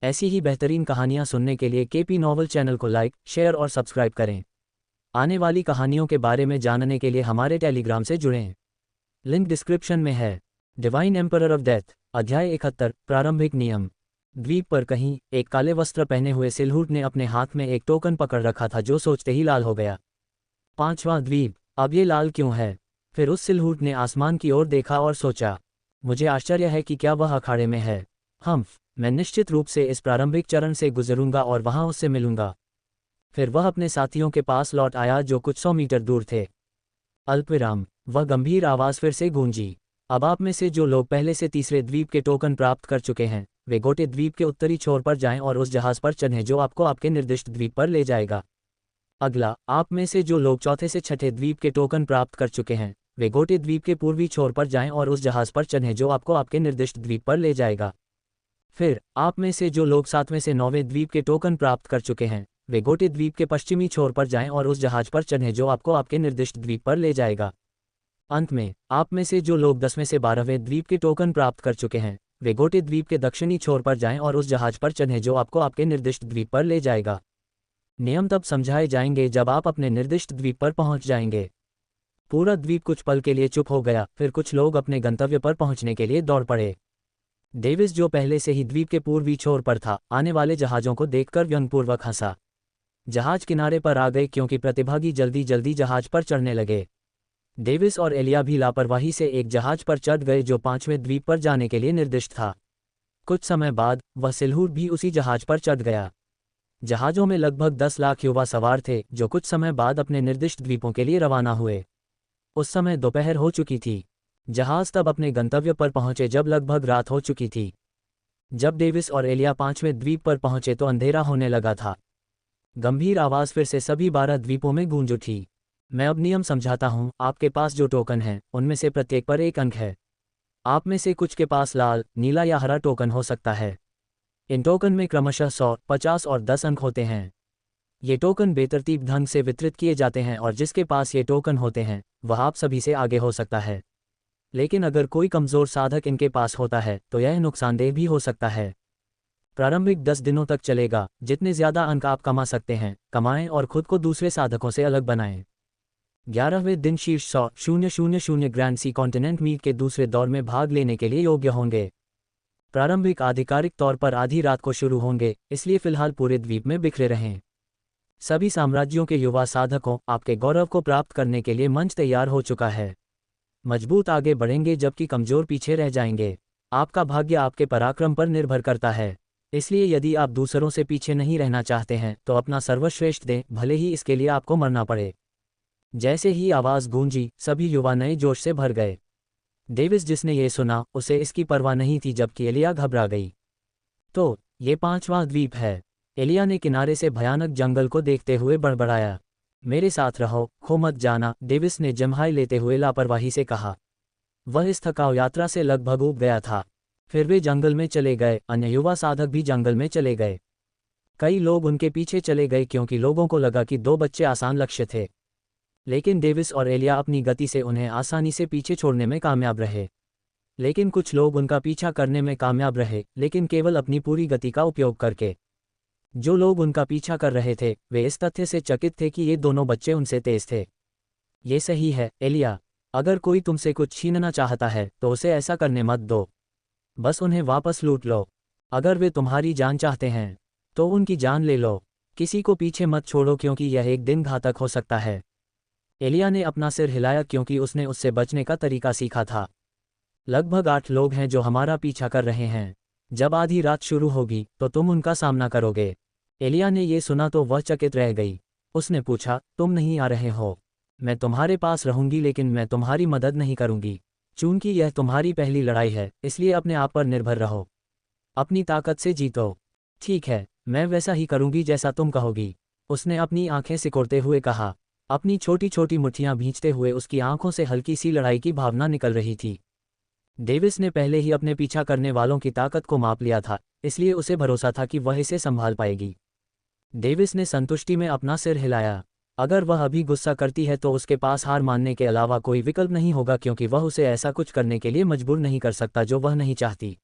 ऐसी ही बेहतरीन कहानियाँ सुनने के लिए केपी नॉवल चैनल को लाइक, शेयर और सब्सक्राइब करें। आने वाली कहानियों के बारे में जानने के लिए हमारे टेलीग्राम से जुड़ें। लिंक डिस्क्रिप्शन में है। डिवाइन एम्परर ऑफ डेथ, अध्याय 71, प्रारंभिक नियम। द्वीप पर कहीं एक काले वस्त्र पहने हुए सिलहूट ने अपने हाथ में एक टोकन पकड़ रखा था जो सोचते ही लाल हो गया। 5वां द्वीप, अब ये लाल क्यों है? फिर उस सिलहूट ने आसमान की ओर देखा और सोचा, मुझे आश्चर्य है कि क्या वह अखाड़े में है। मैं निश्चित रूप से इस प्रारंभिक चरण से गुजरूंगा और वहां उससे मिलूंगा। फिर वह अपने साथियों के पास लौट आया जो कुछ 100 मीटर दूर थे। अल्पविराम, वह गंभीर आवाज फिर से गूंजी। अब आप में से जो लोग पहले से तीसरे द्वीप के टोकन प्राप्त कर चुके हैं, वे गोटे द्वीप के उत्तरी छोर पर जाएं और उस जहाज पर चढ़ें जो आपको आपके निर्दिष्ट द्वीप पर ले जाएगा। अगला, आप में से जो लोग चौथे से छठे द्वीप के टोकन प्राप्त कर चुके हैं, वे गोटे द्वीप के पूर्वी छोर पर जाएं और उस जहाज पर चढ़ें जो आपको आपके निर्दिष्ट द्वीप पर ले जाएगा। फिर, आप में से जो लोग 7वें से 9वें द्वीप के टोकन प्राप्त कर चुके हैं, वे गोटे द्वीप के पश्चिमी छोर पर जाएं और उस जहाज पर चढ़ें जो आपको आपके निर्दिष्ट द्वीप पर ले जाएगा। अंत में, आप में से जो लोग 10वें से 12वें द्वीप के टोकन प्राप्त कर चुके हैं, वे गोटे द्वीप के दक्षिणी छोर पर जाएं और उस जहाज पर चढ़ें जो आपको आपके निर्दिष्ट द्वीप पर ले जाएगा। नियम तब समझाए जाएंगे जब आप अपने निर्दिष्ट द्वीप पर पहुंच जाएंगे। पूरा द्वीप कुछ पल के लिए चुप हो गया, फिर कुछ लोग अपने गंतव्य पर पहुंचने के लिए दौड़ पड़े। डेविस, जो पहले से ही द्वीप के पूर्वी छोर पर था, आने वाले जहाज़ों को देखकर व्यंग्यपूर्वक हंसा। जहाज किनारे पर आ गए क्योंकि प्रतिभागी जल्दी जल्दी जहाज पर चढ़ने लगे। डेविस और एलिया भी लापरवाही से एक जहाज पर चढ़ गए जो 5वें द्वीप पर जाने के लिए निर्दिष्ट था। कुछ समय बाद वह सिलहूट भी उसी जहाज पर चढ़ गया। जहाज़ों में लगभग 10 लाख युवा सवार थे जो कुछ समय बाद अपने निर्दिष्ट द्वीपों के लिए रवाना हुए। उस समय दोपहर हो चुकी थी। जहाज तब अपने गंतव्य पर पहुंचे जब लगभग रात हो चुकी थी। जब डेविस और एलिया 5वें द्वीप पर पहुंचे तो अंधेरा होने लगा था। गंभीर आवाज फिर से सभी 12 द्वीपों में गूंज उठी। मैं अब नियम समझाता हूं। आपके पास जो टोकन हैं, उनमें से प्रत्येक पर एक अंक है। आप में से कुछ के पास लाल, नीला या हरा टोकन हो सकता है। इन टोकन में क्रमशः 100, 50 और 10 अंक होते हैं। ये टोकन बेतरतीब ढंग से वितरित किए जाते हैं और जिसके पास ये टोकन होते हैं, वह आप सभी से आगे हो सकता है। लेकिन अगर कोई कमज़ोर साधक इनके पास होता है तो यह नुकसानदेह भी हो सकता है। प्रारंभिक 10 दिनों तक चलेगा। जितने ज़्यादा अंक आप कमा सकते हैं, कमाएं और खुद को दूसरे साधकों से अलग बनाएं। 11वें दिन शीर्ष 100,000 ग्रैंड सी कॉन्टिनेंट मीट के दूसरे दौर में भाग लेने के लिए योग्य होंगे। प्रारंभिक आधिकारिक तौर पर आधी रात को शुरू होंगे, इसलिए फिलहाल पूरे द्वीप में बिखरे रहें। सभी साम्राज्यों के युवा साधकों, आपके गौरव को प्राप्त करने के लिए मंच तैयार हो चुका है। मजबूत आगे बढ़ेंगे जबकि कमजोर पीछे रह जाएंगे। आपका भाग्य आपके पराक्रम पर निर्भर करता है, इसलिए यदि आप दूसरों से पीछे नहीं रहना चाहते हैं तो अपना सर्वश्रेष्ठ दें, भले ही इसके लिए आपको मरना पड़े। जैसे ही आवाज़ गूंजी, सभी युवा नए जोश से भर गए। डेविस, जिसने ये सुना, उसे इसकी परवाह नहीं थी, जबकि एलिया घबरा गई। तो ये 5वां द्वीप है। एलिया ने किनारे से भयानक जंगल को देखते हुए बड़बड़ाया। मेरे साथ रहो, खो मत जाना, डेविस ने जम्हाई लेते हुए लापरवाही से कहा। वह इस थकाऊ यात्रा से लगभग ऊब गया था। फिर वे जंगल में चले गए। अन्य युवा साधक भी जंगल में चले गए। कई लोग उनके पीछे चले गए क्योंकि लोगों को लगा कि 2 बच्चे आसान लक्ष्य थे। लेकिन डेविस और एलिया अपनी गति से उन्हें आसानी से पीछे छोड़ने में कामयाब रहे। लेकिन कुछ लोग उनका पीछा करने में कामयाब रहे, लेकिन केवल अपनी पूरी गति का उपयोग करके। जो लोग उनका पीछा कर रहे थे, वे इस तथ्य से चकित थे कि ये दोनों बच्चे उनसे तेज थे। ये सही है, एलिया। अगर कोई तुमसे कुछ छीनना चाहता है तो उसे ऐसा करने मत दो। बस उन्हें वापस लूट लो। अगर वे तुम्हारी जान चाहते हैं तो उनकी जान ले लो। किसी को पीछे मत छोड़ो क्योंकि यह एक दिन घातक हो सकता है। एलिया ने अपना सिर हिलाया क्योंकि उसने उससे बचने का तरीका सीखा था। लगभग 8 लोग हैं जो हमारा पीछा कर रहे हैं। जब आधी रात शुरू होगी तो तुम उनका सामना करोगे। एलिया ने ये सुना तो वह चकित रह गई। उसने पूछा, तुम नहीं आ रहे हो? मैं तुम्हारे पास रहूंगी लेकिन मैं तुम्हारी मदद नहीं करूंगी। चूंकि यह तुम्हारी पहली लड़ाई है, इसलिए अपने आप पर निर्भर रहो। अपनी ताकत से जीतो। ठीक है, मैं वैसा ही करूंगी जैसा तुम कहोगी, उसने अपनी आंखें सिकोड़ते हुए कहा। अपनी छोटी छोटी मुट्ठियां भींचते हुए उसकी आंखों से हल्की सी लड़ाई की भावना निकल रही थी। डेविस ने पहले ही अपने पीछा करने वालों की ताकत को माप लिया था, इसलिए उसे भरोसा था कि वह इसे संभाल पाएगी। डेविस ने संतुष्टि में अपना सिर हिलाया। अगर वह अभी गुस्सा करती है तो उसके पास हार मानने के अलावा कोई विकल्प नहीं होगा क्योंकि वह उसे ऐसा कुछ करने के लिए मजबूर नहीं कर सकता जो वह नहीं चाहती।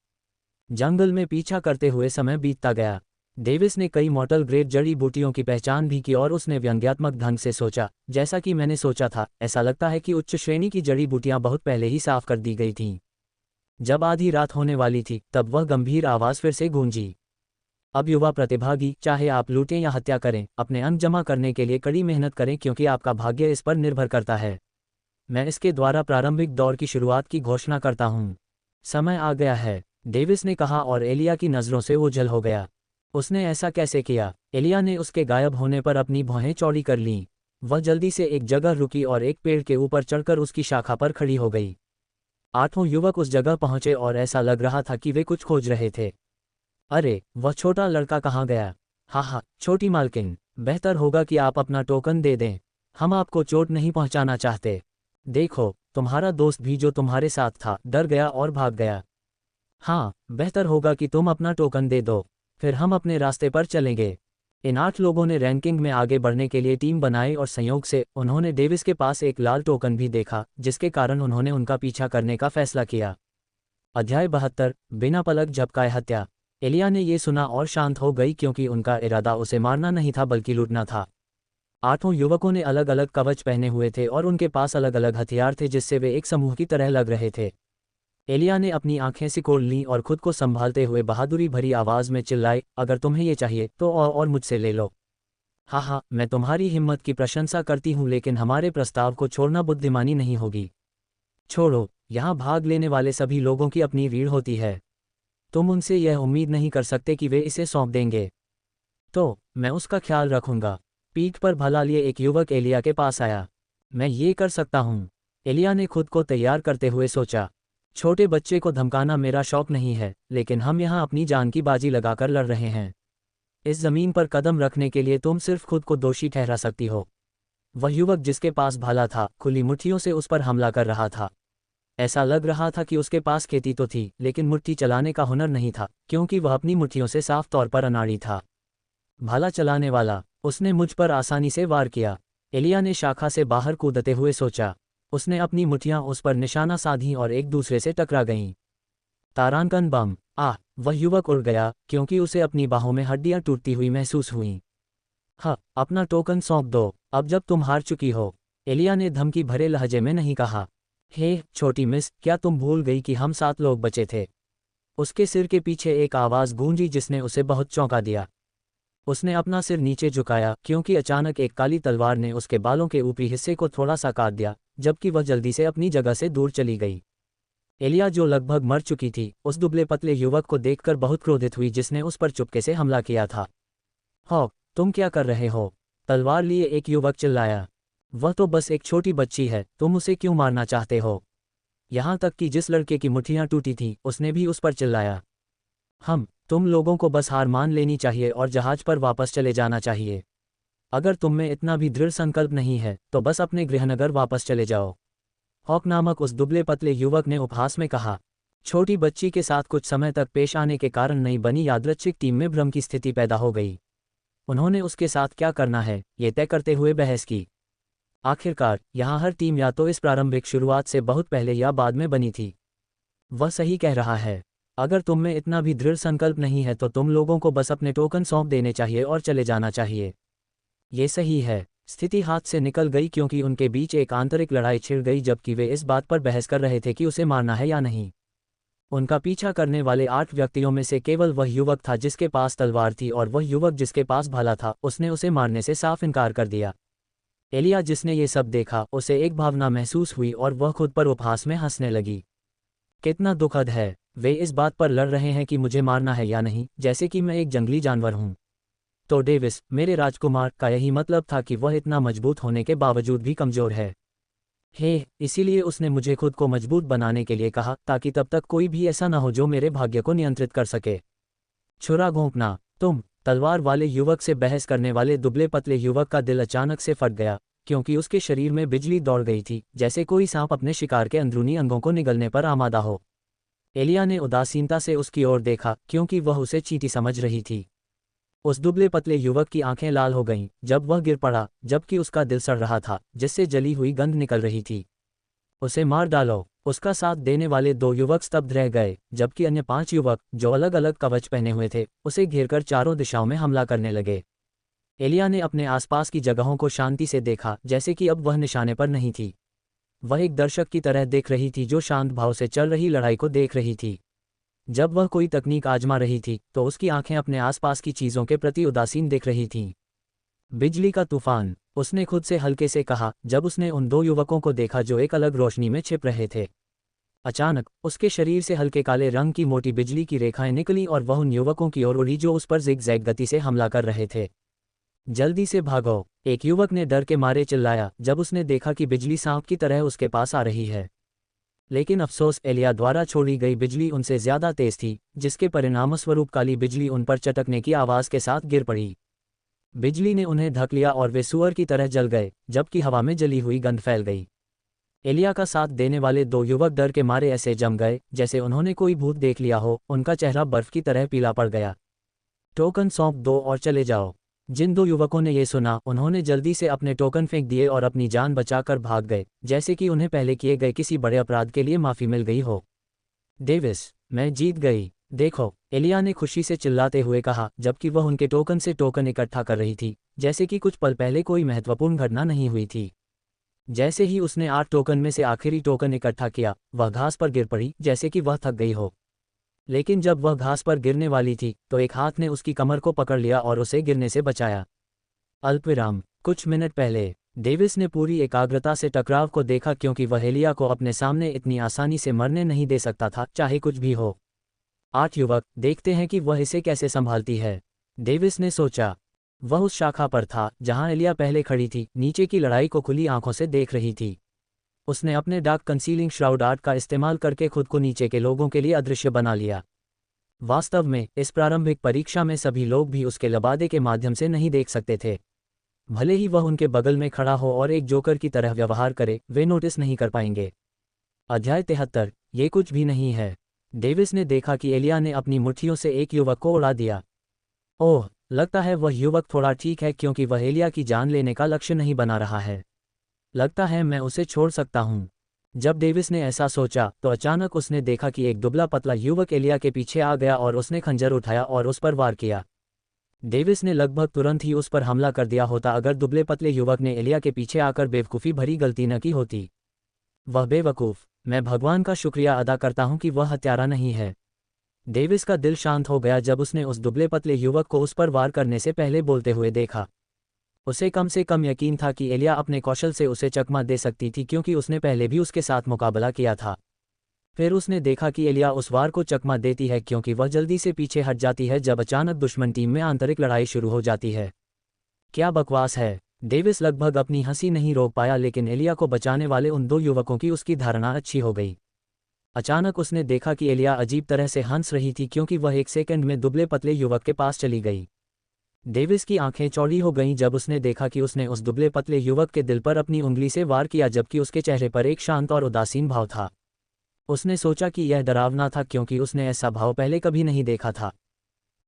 जंगल में पीछा करते हुए समय बीतता गया। डेविस ने कई मॉर्टल ग्रेड जड़ी बूटियों की पहचान भी की और उसने व्यंग्यात्मक ढंग से सोचा, जैसा कि मैंने सोचा था, ऐसा लगता है कि उच्च श्रेणी की जड़ी बूटियां बहुत पहले ही साफ कर दी गई थीं। जब आधी रात होने वाली थी तब वह गंभीर आवाज़ फिर से गूंजी। अब युवा प्रतिभागी, चाहे आप लूटें या हत्या करें, अपने अंक जमा करने के लिए कड़ी मेहनत करें क्योंकि आपका भाग्य इस पर निर्भर करता है। मैं इसके द्वारा प्रारंभिक दौर की शुरुआत की घोषणा करता हूँ। समय आ गया है, डेविस ने कहा और एलिया की नज़रों से ओझल हो गया। उसने ऐसा कैसे किया? एलिया ने उसके गायब होने पर अपनी भौहें चौड़ी कर लीं। वह जल्दी से एक जगह रुकी और एक पेड़ के ऊपर चढ़कर उसकी शाखा पर खड़ी हो गई। आठों युवक उस जगह पहुंचे और ऐसा लग रहा था कि वे कुछ खोज रहे थे। अरे, वह छोटा लड़का कहाँ गया? हाँ, छोटी मालकिन, बेहतर होगा कि आप अपना टोकन दे दें। हम आपको चोट नहीं पहुंचाना चाहते। देखो, तुम्हारा दोस्त भी जो तुम्हारे साथ था डर गया और भाग गया। हाँ, बेहतर होगा कि तुम अपना टोकन दे दो, फिर हम अपने रास्ते पर चलेंगे। इन 8 लोगों ने रैंकिंग में आगे बढ़ने के लिए टीम बनाई और संयोग से उन्होंने डेविस के पास एक लाल टोकन भी देखा, जिसके कारण उन्होंने उनका पीछा करने का फैसला किया। अध्याय 72, बिना पलक झपकाए हत्या। एलिया ने ये सुना और शांत हो गई क्योंकि उनका इरादा उसे मारना नहीं था बल्कि लूटना था। 8 युवकों ने अलग अलग कवच पहने हुए थे और उनके पास अलग अलग हथियार थे जिससे वे एक समूह की तरह लग रहे थे। एलिया ने अपनी आंखें सिकोड़ लीं और खुद को संभालते हुए बहादुरी भरी आवाज में चिल्लाई, अगर तुम्हें ये चाहिए तो और मुझसे ले लो। हाँ, मैं तुम्हारी हिम्मत की प्रशंसा करती हूँ लेकिन हमारे प्रस्ताव को छोड़ना बुद्धिमानी नहीं होगी। छोड़ो, यहाँ भाग लेने वाले सभी लोगों की अपनी रीढ़ होती है। तुम उनसे यह उम्मीद नहीं कर सकते कि वे इसे सौंप देंगे। तो मैं उसका ख्याल रखूंगा। पीठ पर भला लिए एक युवक एलिया के पास आया। मैं ये कर सकता हूँ, एलिया ने खुद को तैयार करते हुए सोचा। छोटे बच्चे को धमकाना मेरा शौक नहीं है, लेकिन हम यहाँ अपनी जान की बाजी लगाकर लड़ रहे हैं। इस जमीन पर कदम रखने के लिए तुम सिर्फ खुद को दोषी ठहरा सकती हो। वह युवक जिसके पास भाला था खुली मुट्ठियों से उस पर हमला कर रहा था। ऐसा लग रहा था कि उसके पास खेती तो थी लेकिन मुट्ठी चलाने का हुनर नहीं था क्योंकि वह अपनी मुट्ठियों से साफ तौर पर अनाड़ी था। भाला चलाने वाला, उसने मुझ पर आसानी से वार किया। एलिया ने शाखा से बाहर कूदते हुए सोचा। उसने अपनी मुट्ठियां उस पर निशाना साधी और एक दूसरे से टकरा गईं। तारांकन बम! वह युवक उड़ गया क्योंकि उसे अपनी बाहों में हड्डियां टूटती हुई महसूस हुईं। अपना टोकन सौंप दो, अब जब तुम हार चुकी हो, एलिया ने धमकी भरे लहजे में नहीं कहा। हे छोटी मिस, क्या तुम भूल गई कि हम 7 लोग बचे थे? उसके सिर के पीछे एक आवाज़ गूंजी जिसने उसे बहुत चौंका दिया। उसने अपना सिर नीचे झुकाया क्योंकि अचानक एक काली तलवार ने उसके बालों के ऊपरी हिस्से को थोड़ा सा काट दिया, जबकि वह जल्दी से अपनी जगह से दूर चली गई। एलिया जो लगभग मर चुकी थी, उस दुबले पतले युवक को देखकर बहुत क्रोधित हुई जिसने उस पर चुपके से हमला किया था। तुम क्या कर रहे हो? तलवार लिए एक युवक चिल्लाया। वह तो बस एक छोटी बच्ची है, तुम उसे क्यों मारना चाहते हो? यहाँ तक कि जिस लड़के की मुट्ठियाँ टूटी थीं उसने भी उस पर चिल्लाया। तुम लोगों को बस हार मान लेनी चाहिए और जहाज पर वापस चले जाना चाहिए। अगर तुम में इतना भी दृढ़ संकल्प नहीं है तो बस अपने गृहनगर वापस चले जाओ। हॉक नामक उस दुबले पतले युवक ने उपहास में कहा। छोटी बच्ची के साथ कुछ समय तक पेश आने के कारण नई बनी यादृच्छिक टीम में भ्रम की स्थिति पैदा हो गई। उन्होंने उसके साथ क्या करना है ये तय करते हुए बहस की। आखिरकार यहाँ हर टीम या तो इस प्रारंभिक शुरुआत से बहुत पहले या बाद में बनी थी। वह सही कह रहा है। अगर तुम में इतना भी दृढ़ संकल्प नहीं है तो तुम लोगों को बस अपने टोकन सौंप देने चाहिए और चले जाना चाहिए। ये सही है। स्थिति हाथ से निकल गई क्योंकि उनके बीच एक आंतरिक लड़ाई छिड़ गई जबकि वे इस बात पर बहस कर रहे थे कि उसे मारना है या नहीं। उनका पीछा करने वाले 8 व्यक्तियों में से केवल वह युवक था जिसके पास तलवार थी और वह युवक जिसके पास भाला था उसने उसे मारने से साफ इनकार कर दिया। एलिया जिसने ये सब देखा, उसे एक भावना महसूस हुई और वह खुद पर उपहास में हंसने लगी। कितना दुखद है, वे इस बात पर लड़ रहे हैं कि मुझे मारना है या नहीं, जैसे कि मैं एक जंगली जानवर हूं। तो डेविस, मेरे राजकुमार, का यही मतलब था कि वह इतना मजबूत होने के बावजूद भी कमजोर है। इसीलिए उसने मुझे खुद को मजबूत बनाने के लिए कहा ताकि तब तक कोई भी ऐसा न हो जो मेरे भाग्य को नियंत्रित कर सके। छुरा घोंपना। तलवार वाले युवक से बहस करने वाले दुबले पतले युवक का दिल अचानक से फट गया क्योंकि उसके शरीर में बिजली दौड़ गई थी, जैसे कोई सांप अपने शिकार के अंदरूनी अंगों को निगलने पर आमादा हो। एलिया ने उदासीनता से उसकी ओर देखा क्योंकि वह उसे चींटी समझ रही थी। उस दुबले पतले युवक की आंखें लाल हो गईं जब वह गिर पड़ा, जबकि उसका दिल सड़ रहा था जिससे जली हुई गंध निकल रही थी। उसे मार डालो। उसका साथ देने वाले 2 युवक स्तब्ध रह गए, जबकि अन्य 5 युवक, जो अलग अलग कवच पहने हुए थे, उसे घेरकर चारों दिशाओं में हमला करने लगे। एलिया ने अपने आसपास की जगहों को शांति से देखा, जैसे कि अब वह निशाने पर नहीं थी। वह एक दर्शक की तरह देख रही थी जो शांत भाव से चल रही लड़ाई को देख रही थी। जब वह कोई तकनीक आजमा रही थी तो उसकी आंखें अपने आसपास की चीज़ों के प्रति उदासीन दिख रही थीं। बिजली का तूफान, उसने खुद से हल्के से कहा जब उसने उन 2 युवकों को देखा जो एक अलग रोशनी में छिप रहे थे। अचानक उसके शरीर से हल्के काले रंग की मोटी बिजली की रेखाएं निकली और वह उन युवकों की ओर उड़ी जो उस पर ज़िगज़ैग गति से हमला कर रहे थे। जल्दी से भागो, एक युवक ने डर के मारे चिल्लाया जब उसने देखा कि बिजली सांप की तरह उसके पास आ रही है। लेकिन अफसोस, एलिया द्वारा छोड़ी गई बिजली उनसे ज्यादा तेज थी, जिसके परिणामस्वरूप काली बिजली उन पर चटकने की आवाज के साथ गिर पड़ी। बिजली ने उन्हें ढक लिया और वे सुअर की तरह जल गए, जबकि हवा में जली हुई गंध फैल गई। एलिया का साथ देने वाले 2 युवक डर के मारे ऐसे जम गए जैसे उन्होंने कोई भूत देख लिया हो। उनका चेहरा बर्फ की तरह पीला पड़ गया। टोकन सौंप दो और चले जाओ। जिन 2 युवकों ने ये सुना, उन्होंने जल्दी से अपने टोकन फेंक दिए और अपनी जान बचाकर भाग गए, जैसे कि उन्हें पहले किए गए किसी बड़े अपराध के लिए माफ़ी मिल गई हो। डेविस, मैं जीत गई, देखो, एलिया ने खुशी से चिल्लाते हुए कहा, जबकि वह उनके टोकन से टोकन इकट्ठा कर रही थी, जैसे कि कुछ पल पहले कोई महत्वपूर्ण घटना नहीं हुई थी। जैसे ही उसने 8 टोकन में से आखिरी टोकन इकट्ठा किया, वह घास पर गिर पड़ी जैसे कि वह थक गई हो। लेकिन जब वह घास पर गिरने वाली थी तो एक हाथ ने उसकी कमर को पकड़ लिया और उसे गिरने से बचाया। अल्पविराम, कुछ मिनट पहले डेविस ने पूरी एकाग्रता से टकराव को देखा क्योंकि वह एलिया को अपने सामने इतनी आसानी से मरने नहीं दे सकता था, चाहे कुछ भी हो। 8 युवक, देखते हैं कि वह इसे कैसे संभालती है, डेविस ने सोचा। वह उस शाखा पर था जहां एलिया पहले खड़ी थी, नीचे की लड़ाई को खुली आंखों से देख रही थी। उसने अपने डार्क कंसीलिंग श्राउड आर्ट का इस्तेमाल करके खुद को नीचे के लोगों के लिए अदृश्य बना लिया। वास्तव में इस प्रारंभिक परीक्षा में सभी लोग भी उसके लबादे के माध्यम से नहीं देख सकते थे। भले ही वह उनके बगल में खड़ा हो और एक जोकर की तरह व्यवहार करे, वे नोटिस नहीं कर पाएंगे। अध्याय 73, ये कुछ भी नहीं है। डेविस ने देखा कि एलिया ने अपनी मुट्ठियों से एक युवक को उड़ा दिया। ओह, लगता है वह युवक थोड़ा ठीक है क्योंकि वह एलिया की जान लेने का लक्ष्य नहीं बना रहा है। लगता है मैं उसे छोड़ सकता हूँ। जब डेविस ने ऐसा सोचा तो अचानक उसने देखा कि एक दुबला पतला युवक एलिया के पीछे आ गया और उसने खंजर उठाया और उस पर वार किया। डेविस ने लगभग तुरंत ही उस पर हमला कर दिया होता अगर दुबले पतले युवक ने एलिया के पीछे आकर बेवकूफ़ी भरी गलती न की होती। वह बेवकूफ़, मैं भगवान का शुक्रिया अदा करता हूँ कि वह हत्यारा नहीं है। डेविस का दिल शांत हो गया जब उसने उस दुबले पतले युवक को उस पर वार करने से पहले बोलते हुए देखा। उसे कम से कम यकीन था कि एलिया अपने कौशल से उसे चकमा दे सकती थी क्योंकि उसने पहले भी उसके साथ मुकाबला किया था। फिर उसने देखा कि एलिया उस वार को चकमा देती है क्योंकि वह जल्दी से पीछे हट जाती है जब अचानक दुश्मन टीम में आंतरिक लड़ाई शुरू हो जाती है। क्या बकवास है, डेविस लगभग अपनी हंसी नहीं रोक पाया, लेकिन एलिया को बचाने वाले उन 2 युवकों की उसकी धारणा अच्छी हो गई। अचानक उसने देखा कि एलिया अजीब तरह से हंस रही थी क्योंकि वह एक सेकंड में दुबले पतले युवक के पास चली गई। डेविस की आंखें चौड़ी हो गईं जब उसने देखा कि उसने उस दुबले पतले युवक के दिल पर अपनी उंगली से वार किया जबकि उसके चेहरे पर एक शांत और उदासीन भाव था। उसने सोचा कि यह डरावना था क्योंकि उसने ऐसा भाव पहले कभी नहीं देखा था।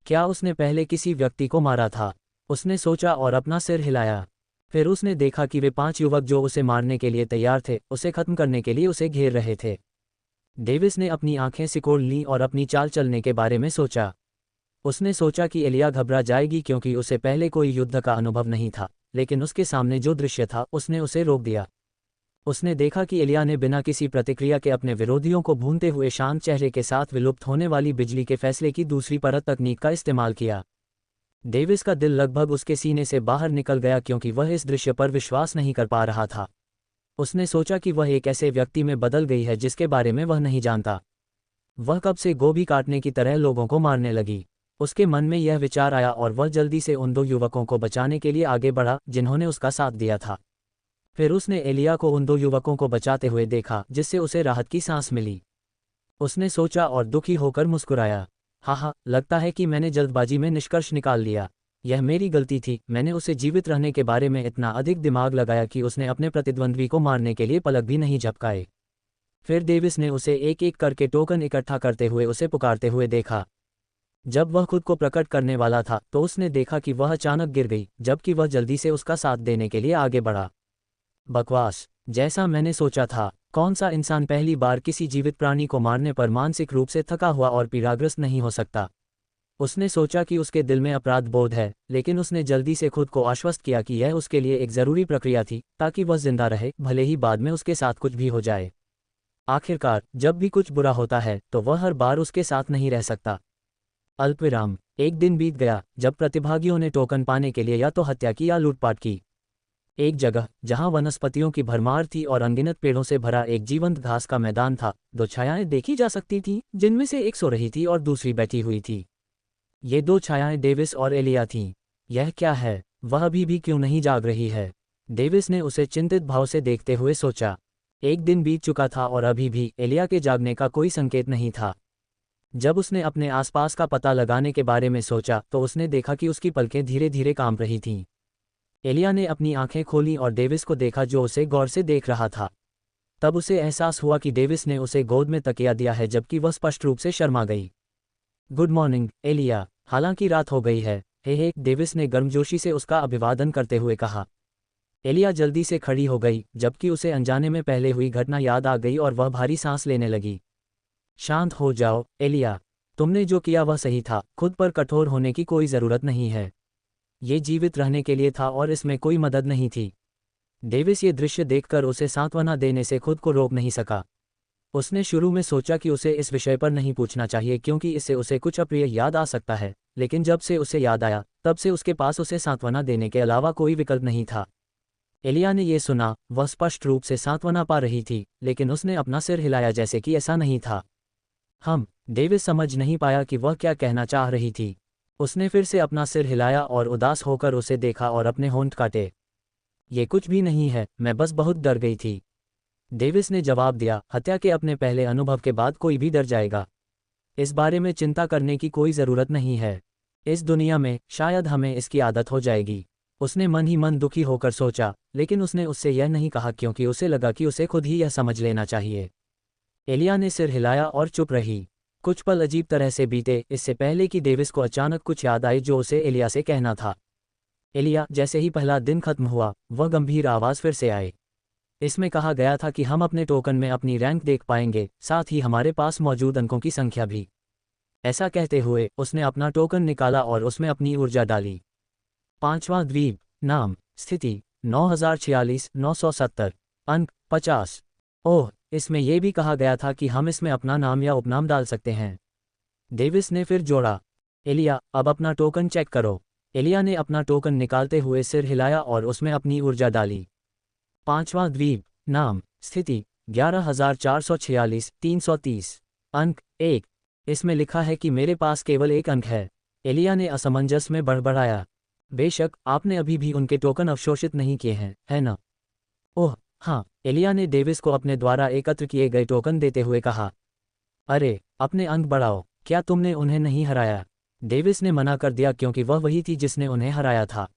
क्या उसने पहले किसी व्यक्ति को मारा था? उसने सोचा और अपना सिर हिलाया। फिर उसने देखा कि वे 5 युवक जो उसे मारने के लिए तैयार थे, उसे खत्म करने के लिए उसे घेर रहे थे। डेविस ने अपनी आंखें सिकोड़ लीं और अपनी चाल चलने के बारे में सोचा। उसने सोचा कि एलिया घबरा जाएगी क्योंकि उसे पहले कोई युद्ध का अनुभव नहीं था, लेकिन उसके सामने जो दृश्य था उसने उसे रोक दिया। उसने देखा कि एलिया ने बिना किसी प्रतिक्रिया के अपने विरोधियों को भूनते हुए शांत चेहरे के साथ विलुप्त होने वाली बिजली के फैसले की दूसरी परत तकनीक का इस्तेमाल किया। डेविस का दिल लगभग उसके सीने से बाहर निकल गया क्योंकि वह इस दृश्य पर विश्वास नहीं कर पा रहा था। उसने सोचा कि वह एक ऐसे व्यक्ति में बदल गई है जिसके बारे में वह नहीं जानता। वह कब से गोभी काटने की तरह लोगों को मारने लगी। उसके मन में यह विचार आया और वह जल्दी से उन 2 युवकों को बचाने के लिए आगे बढ़ा जिन्होंने उसका साथ दिया था। फिर उसने एलिया को उन 2 युवकों को बचाते हुए देखा जिससे उसे राहत की सांस मिली। उसने सोचा और दुखी होकर मुस्कुराया। हाँ, लगता है कि मैंने जल्दबाजी में निष्कर्ष निकाल लिया। यह मेरी गलती थी, मैंने उसे जीवित रहने के बारे में इतना अधिक दिमाग लगाया कि उसने अपने प्रतिद्वंद्वी को मारने के लिए पलक भी नहीं झपकाए। फिर डेविस ने उसे एक एक करके टोकन इकट्ठा करते हुए उसे पुकारते हुए देखा। जब वह खुद को प्रकट करने वाला था तो उसने देखा कि वह अचानक गिर गई, जबकि वह जल्दी से उसका साथ देने के लिए आगे बढ़ा। बकवास, जैसा मैंने सोचा था, कौन सा इंसान पहली बार किसी जीवित प्राणी को मारने पर मानसिक रूप से थका हुआ और पीड़ाग्रस्त नहीं हो सकता। उसने सोचा कि उसके दिल में अपराध बोध है, लेकिन उसने जल्दी से खुद को आश्वस्त किया कि यह उसके लिए एक ज़रूरी प्रक्रिया थी ताकि वह जिंदा रहे, भले ही बाद में उसके साथ कुछ भी हो जाए। आखिरकार जब भी कुछ बुरा होता है तो वह हर बार उसके साथ नहीं रह सकता। अल्पविराम। एक दिन बीत गया जब प्रतिभागियों ने टोकन पाने के लिए या तो हत्या की या लूटपाट की। एक जगह जहां वनस्पतियों की भरमार थी और अनगिनत पेड़ों से भरा एक जीवंत घास का मैदान था, दो छायाएं देखी जा सकती थीं, जिनमें से एक सो रही थी और दूसरी बैठी हुई थी। ये दो छायाएं डेविस और एलिया थीं। यह क्या है? वह अभी भी क्यों नहीं जाग रही है? डेविस ने उसे चिंतित भाव से देखते हुए सोचा। एक दिन बीत चुका था और अभी भी एलिया के जागने का कोई संकेत नहीं था। जब उसने अपने आसपास का पता लगाने के बारे में सोचा तो उसने देखा कि उसकी पलकें धीरे धीरे काम रही थीं। एलिया ने अपनी आंखें खोलीं और डेविस को देखा जो उसे गौर से देख रहा था। तब उसे एहसास हुआ कि डेविस ने उसे गोद में तकिया दिया है, जबकि वह स्पष्ट रूप से शर्मा गई। गुड मॉर्निंग एलिया, हालांकि रात हो गई है। हे, डेविस ने गर्मजोशी से उसका अभिवादन करते हुए कहा। एलिया जल्दी से खड़ी हो गई, जबकि उसे अनजाने में पहले हुई घटना याद आ गई और वह भारी सांस लेने लगी। शांत हो जाओ एलिया, तुमने जो किया वह सही था, खुद पर कठोर होने की कोई ज़रूरत नहीं है। ये जीवित रहने के लिए था और इसमें कोई मदद नहीं थी। डेविस ये दृश्य देखकर उसे सांत्वना देने से खुद को रोक नहीं सका। उसने शुरू में सोचा कि उसे इस विषय पर नहीं पूछना चाहिए क्योंकि इससे उसे कुछ अप्रिय याद आ सकता है, लेकिन जब से उसे याद आया तब से उसके पास उसे सांत्वना देने के अलावा कोई विकल्प नहीं था। एलिया ने ये सुना, वह स्पष्ट रूप से सांत्वना पा रही थी, लेकिन उसने अपना सिर हिलाया जैसे कि ऐसा नहीं था। डेविस समझ नहीं पाया कि वह क्या कहना चाह रही थी। उसने फिर से अपना सिर हिलाया और उदास होकर उसे देखा और अपने होंठ काटे। ये कुछ भी नहीं है, मैं बस बहुत डर गई थी, डेविस ने जवाब दिया। हत्या के अपने पहले अनुभव के बाद कोई भी डर जाएगा। इस बारे में चिंता करने की कोई ज़रूरत नहीं है। इस दुनिया में शायद हमें इसकी आदत हो जाएगी। उसने मन ही मन दुखी होकर सोचा, लेकिन उसने उससे यह नहीं कहा क्योंकि उसे लगा कि उसे खुद ही यह समझ लेना चाहिए। एलिया ने सिर हिलाया और चुप रही। कुछ पल अजीब तरह से बीते, इससे पहले कि डेविस को अचानक कुछ याद आए जो उसे एलिया से कहना था। एलिया, जैसे ही पहला दिन खत्म हुआ, वह गंभीर आवाज़ फिर से आए। इसमें कहा गया था कि हम अपने टोकन में अपनी रैंक देख पाएंगे, साथ ही हमारे पास मौजूद अंकों की संख्या भी। ऐसा कहते हुए उसने अपना टोकन निकाला और उसमें अपनी ऊर्जा डाली। 5वां द्वीप, नाम, स्थिति 9046, 970, अंक 50। ओह, इसमें यह भी कहा गया था कि हम इसमें अपना नाम या उपनाम डाल सकते हैं। डेविस ने फिर जोड़ा। एलिया, अब अपना टोकन चेक करो। एलिया ने अपना टोकन निकालते हुए सिर हिलाया और उसमें अपनी ऊर्जा डाली। 5वां द्वीप, नाम, स्थिति 11446, 330, अंक 1। इसमें लिखा है कि मेरे पास केवल एक अंक है। एलिया ने असमंजस में बड़बड़ाया। बेशक आपने अभी भी उनके टोकन अवशोषित नहीं किए हैं, है ना? ओह हाँ, एलिया ने डेविस को अपने द्वारा एकत्र किए गए टोकन देते हुए कहा। अरे, अपने अंक बढ़ाओ, क्या तुमने उन्हें नहीं हराया? डेविस ने मना कर दिया क्योंकि वह वही थी जिसने उन्हें हराया था।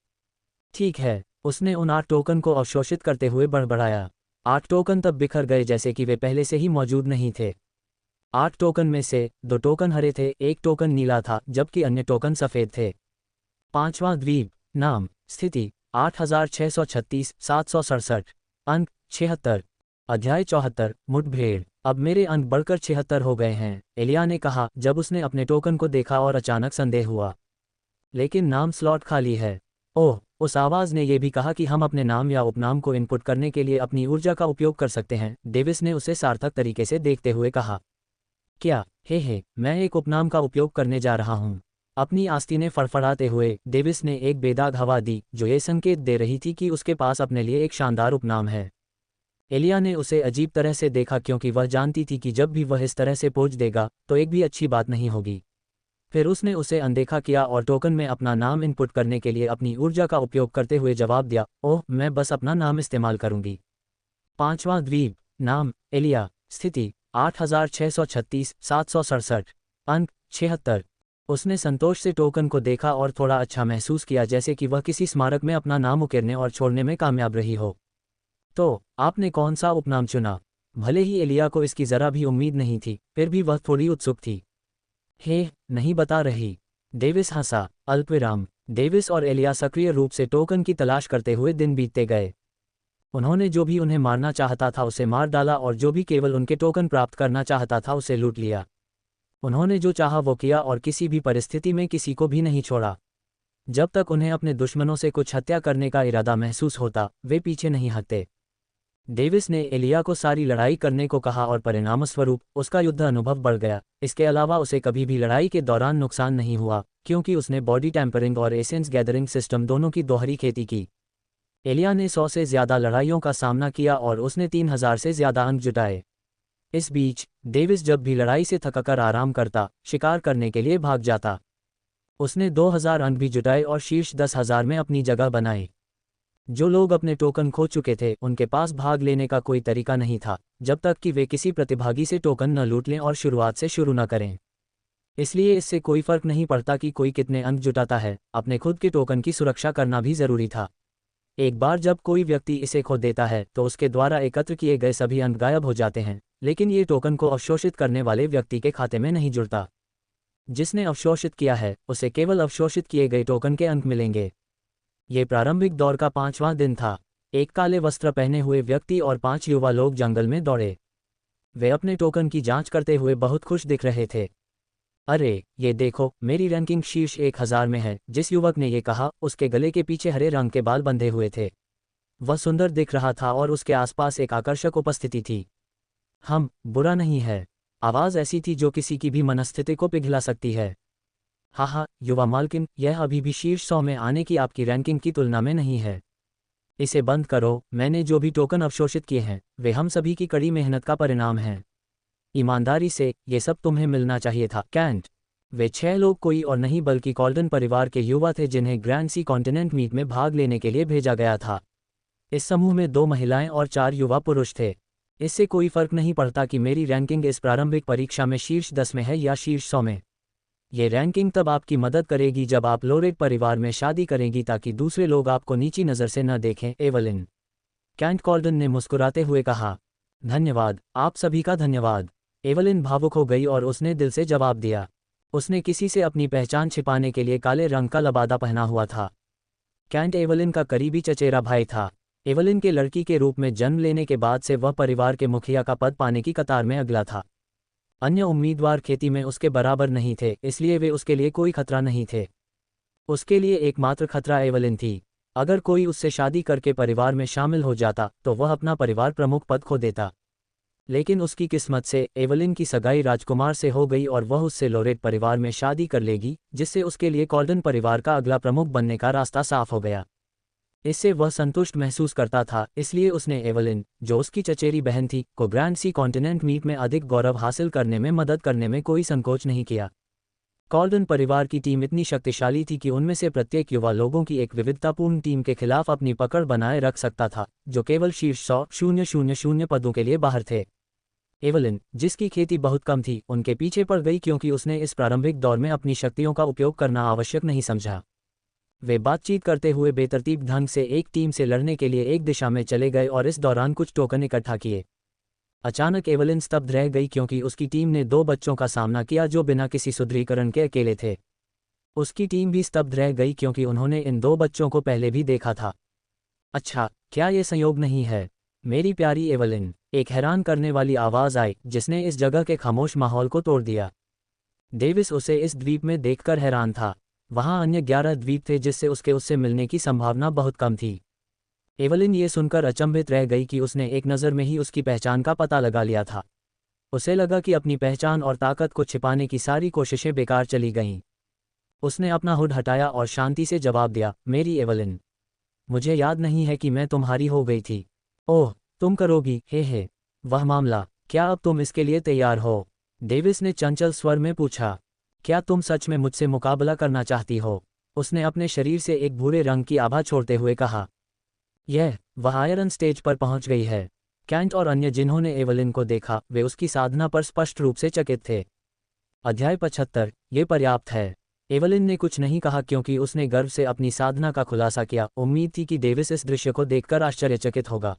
ठीक है, उसने उन 8 टोकन को अवशोषित करते हुए बड़बड़ाया। 8 टोकन तब बिखर गए जैसे कि वे पहले से ही मौजूद नहीं थे। 8 टोकन में से 2 टोकन हरे थे, एक टोकन नीला था, जबकि अन्य टोकन सफ़ेद थे। 5वां द्वीप, नाम, स्थिति 8636, 767, अंक 76, अध्याय 74, मुठभेड़। अब मेरे अंक बढ़कर 76 हो गए हैं, एलिया ने कहा जब उसने अपने टोकन को देखा और अचानक संदेह हुआ। लेकिन नाम स्लॉट खाली है। ओह, उस आवाज़ ने यह भी कहा कि हम अपने नाम या उपनाम को इनपुट करने के लिए अपनी ऊर्जा का उपयोग कर सकते हैं। डेविस ने उसे सार्थक तरीके से देखते हुए कहा। क्या? हे, मैं एक उपनाम का उपयोग करने जा रहा हूँ। अपनी आस्तीनें फड़फड़ाते हुए डेविस ने एक बेदाग हवा दी जो ये संकेत दे रही थी कि उसके पास अपने लिए एक शानदार उपनाम है। एलिया ने उसे अजीब तरह से देखा क्योंकि वह जानती थी कि जब भी वह इस तरह से पोंछ देगा तो एक भी अच्छी बात नहीं होगी। फिर उसने उसे अनदेखा किया और टोकन में अपना नाम इनपुट करने के लिए अपनी ऊर्जा का उपयोग करते हुए जवाब दिया, ओह, मैं बस अपना नाम इस्तेमाल करूंगी। 5वां द्वीप, नाम, एलिया, स्थिति 8636, 767, अंक 76। उसने संतोष से टोकन को देखा और थोड़ा अच्छा महसूस किया, जैसे कि वह किसी स्मारक में अपना नाम उकेरने और छोड़ने में कामयाब रही हो। तो आपने कौन सा उपनाम चुना? भले ही एलिया को इसकी जरा भी उम्मीद नहीं थी, फिर भी वह थोड़ी उत्सुक थी। नहीं बता रही, डेविस हंसा। अल्पविराम। डेविस और एलिया सक्रिय रूप से टोकन की तलाश करते हुए दिन बीतते गए। उन्होंने जो भी उन्हें मारना चाहता था उसे मार डाला और जो भी केवल उनके टोकन प्राप्त करना चाहता था उसे लूट लिया। उन्होंने जो चाहा वो किया और किसी भी परिस्थिति में किसी को भी नहीं छोड़ा। जब तक उन्हें अपने दुश्मनों से कुछ हत्या करने का इरादा महसूस होता वे पीछे नहीं हटते। डेविस ने एलिया को सारी लड़ाई करने को कहा और परिणामस्वरूप उसका युद्ध अनुभव बढ़ गया। इसके अलावा उसे कभी भी लड़ाई के दौरान नुकसान नहीं हुआ क्योंकि उसने बॉडी टैंपरिंग और एसेंस गैदरिंग सिस्टम दोनों की दोहरी खेती की। एलिया ने 100 से ज़्यादा लड़ाइयों का सामना किया और उसने 3000 से ज़्यादा अंक जुटाए। इस बीच डेविस जब भी लड़ाई से थककर आराम करता शिकार करने के लिए भाग जाता। उसने 2000 अंक भी जुटाए और शीर्ष 10,000 में अपनी जगह बनाई। जो लोग अपने टोकन खो चुके थे उनके पास भाग लेने का कोई तरीका नहीं था जब तक कि वे किसी प्रतिभागी से टोकन न लूट लें और शुरुआत से शुरू न करें। इसलिए इससे कोई फर्क नहीं पड़ता कि कोई कितने अंक जुटाता है, अपने खुद के टोकन की सुरक्षा करना भी जरूरी था। एक बार जब कोई व्यक्ति इसे खो देता है तो उसके द्वारा एकत्र किए गए सभी अंक गायब हो जाते हैं, लेकिन ये टोकन को अवशोषित करने वाले व्यक्ति के खाते में नहीं जुड़ता। जिसने अवशोषित किया है उसे केवल अवशोषित किए गए टोकन के अंक मिलेंगे। ये प्रारंभिक दौर का 5वां दिन था। एक काले वस्त्र पहने हुए व्यक्ति और 5 युवा लोग जंगल में दौड़े। वे अपने टोकन की जांच करते हुए बहुत खुश दिख रहे थे। अरे ये देखो, मेरी रैंकिंग शीर्ष 1000 में है। जिस युवक ने ये कहा उसके गले के पीछे हरे रंग के बाल बंधे हुए थे। वह सुंदर दिख रहा था और उसके आसपास एक आकर्षक उपस्थिति थी। बुरा नहीं है। आवाज़ ऐसी थी जो किसी की भी मनस्थिति को पिघला सकती है। हाँ, युवा मालकिन, यह अभी भी शीर्ष 100 में आने की आपकी रैंकिंग की तुलना में नहीं है। इसे बंद करो। मैंने जो भी टोकन अवशोषित किए हैं वे हम सभी की कड़ी मेहनत का परिणाम हैं। ईमानदारी से ये सब तुम्हें मिलना चाहिए था, कैंट। वे 6 लोग कोई और नहीं बल्कि कॉल्डन परिवार के युवा थे जिन्हें ग्रैंड सी कॉन्टिनेंट मीट में भाग लेने के लिए भेजा गया था। इस समूह में 2 महिलाएं और 4 युवा पुरुष थे। इससे कोई फर्क नहीं पड़ता कि मेरी रैंकिंग इस प्रारंभिक परीक्षा में शीर्ष 10 में है या शीर्ष 100 में। ये रैंकिंग तब आपकी मदद करेगी जब आप लोरेट परिवार में शादी करेंगी ताकि दूसरे लोग आपको नीची नज़र से न देखें, एवलिन। कैंट कॉल्डन ने मुस्कुराते हुए कहा। धन्यवाद, आप सभी का धन्यवाद। एवलिन भावुक हो गई और उसने दिल से जवाब दिया। उसने किसी से अपनी पहचान छिपाने के लिए काले रंग का लबादा पहना हुआ था। कैंट एवलिन का करीबी चचेरा भाई था। एवलिन के लड़की के रूप में जन्म लेने के बाद से वह परिवार के मुखिया का पद पाने की कतार में अगला था। अन्य उम्मीदवार खेती में उसके बराबर नहीं थे, इसलिए वे उसके लिए कोई खतरा नहीं थे। उसके लिए एकमात्र खतरा एवलिन थी। अगर कोई उससे शादी करके परिवार में शामिल हो जाता तो वह अपना परिवार प्रमुख पद खो देता। लेकिन उसकी किस्मत से एवलिन की सगाई राजकुमार से हो गई और वह उससे लोरेट परिवार में शादी कर लेगी, जिससे उसके लिए कॉल्डन परिवार का अगला प्रमुख बनने का रास्ता साफ हो गया। इससे वह संतुष्ट महसूस करता था, इसलिए उसने एवलिन, जो उसकी चचेरी बहन थी, को ग्रैंड सी कॉन्टिनेंट मीट में अधिक गौरव हासिल करने में मदद करने में कोई संकोच नहीं किया। कॉल्डन परिवार की टीम इतनी शक्तिशाली थी कि उनमें से प्रत्येक युवा लोगों की एक विविधतापूर्ण टीम के खिलाफ अपनी पकड़ बनाए रख सकता था, जो केवल शीर्ष 100,000 पदों के लिए बाहर थे। एवलिन, जिसकी खेती बहुत कम थी, उनके पीछे पड़ गई क्योंकि उसने इस प्रारंभिक दौर में अपनी शक्तियों का उपयोग करना आवश्यक नहीं समझा। वे बातचीत करते हुए बेतरतीब ढंग से एक टीम से लड़ने के लिए एक दिशा में चले गए और इस दौरान कुछ टोकन इकट्ठा किए। अचानक एवलिन स्तब्ध रह गई क्योंकि उसकी टीम ने 2 बच्चों का सामना किया जो बिना किसी सुदृढ़ीकरण के अकेले थे। उसकी टीम भी स्तब्ध रह गई क्योंकि उन्होंने इन 2 बच्चों को पहले भी देखा था। अच्छा, क्या ये संयोग नहीं है, मेरी प्यारी एवलिन? एक हैरान करने वाली आवाज़ आई जिसने इस जगह के खामोश माहौल को तोड़ दिया। डेविस उसे इस द्वीप में देखकर हैरान था। वहाँ अन्य 11 द्वीप थे जिससे उससे मिलने की संभावना बहुत कम थी। एवलिन ये सुनकर अचंभित रह गई कि उसने एक नज़र में ही उसकी पहचान का पता लगा लिया था। उसे लगा कि अपनी पहचान और ताकत को छिपाने की सारी कोशिशें बेकार चली गईं। उसने अपना हुड हटाया और शांति से जवाब दिया, मेरी एवलिन, मुझे याद नहीं है कि मैं तुम्हारी हो गई थी। ओह, तुम करोगी? हे, वह मामला, क्या अब तुम इसके लिए तैयार हो? डेविस ने चंचल स्वर में पूछा। क्या तुम सच में मुझसे मुकाबला करना चाहती हो? उसने अपने शरीर से एक भूरे रंग की आभा छोड़ते हुए कहा। वह आयरन स्टेज पर पहुंच गई है। कैंट और अन्य जिन्होंने एवलिन को देखा वे उसकी साधना पर स्पष्ट रूप से चकित थे। अध्याय 75, ये पर्याप्त है। एवलिन ने कुछ नहीं कहा क्योंकि उसने गर्व से अपनी साधना का खुलासा किया। उम्मीद थी कि डेविस इस दृश्य को देखकर आश्चर्यचकित होगा।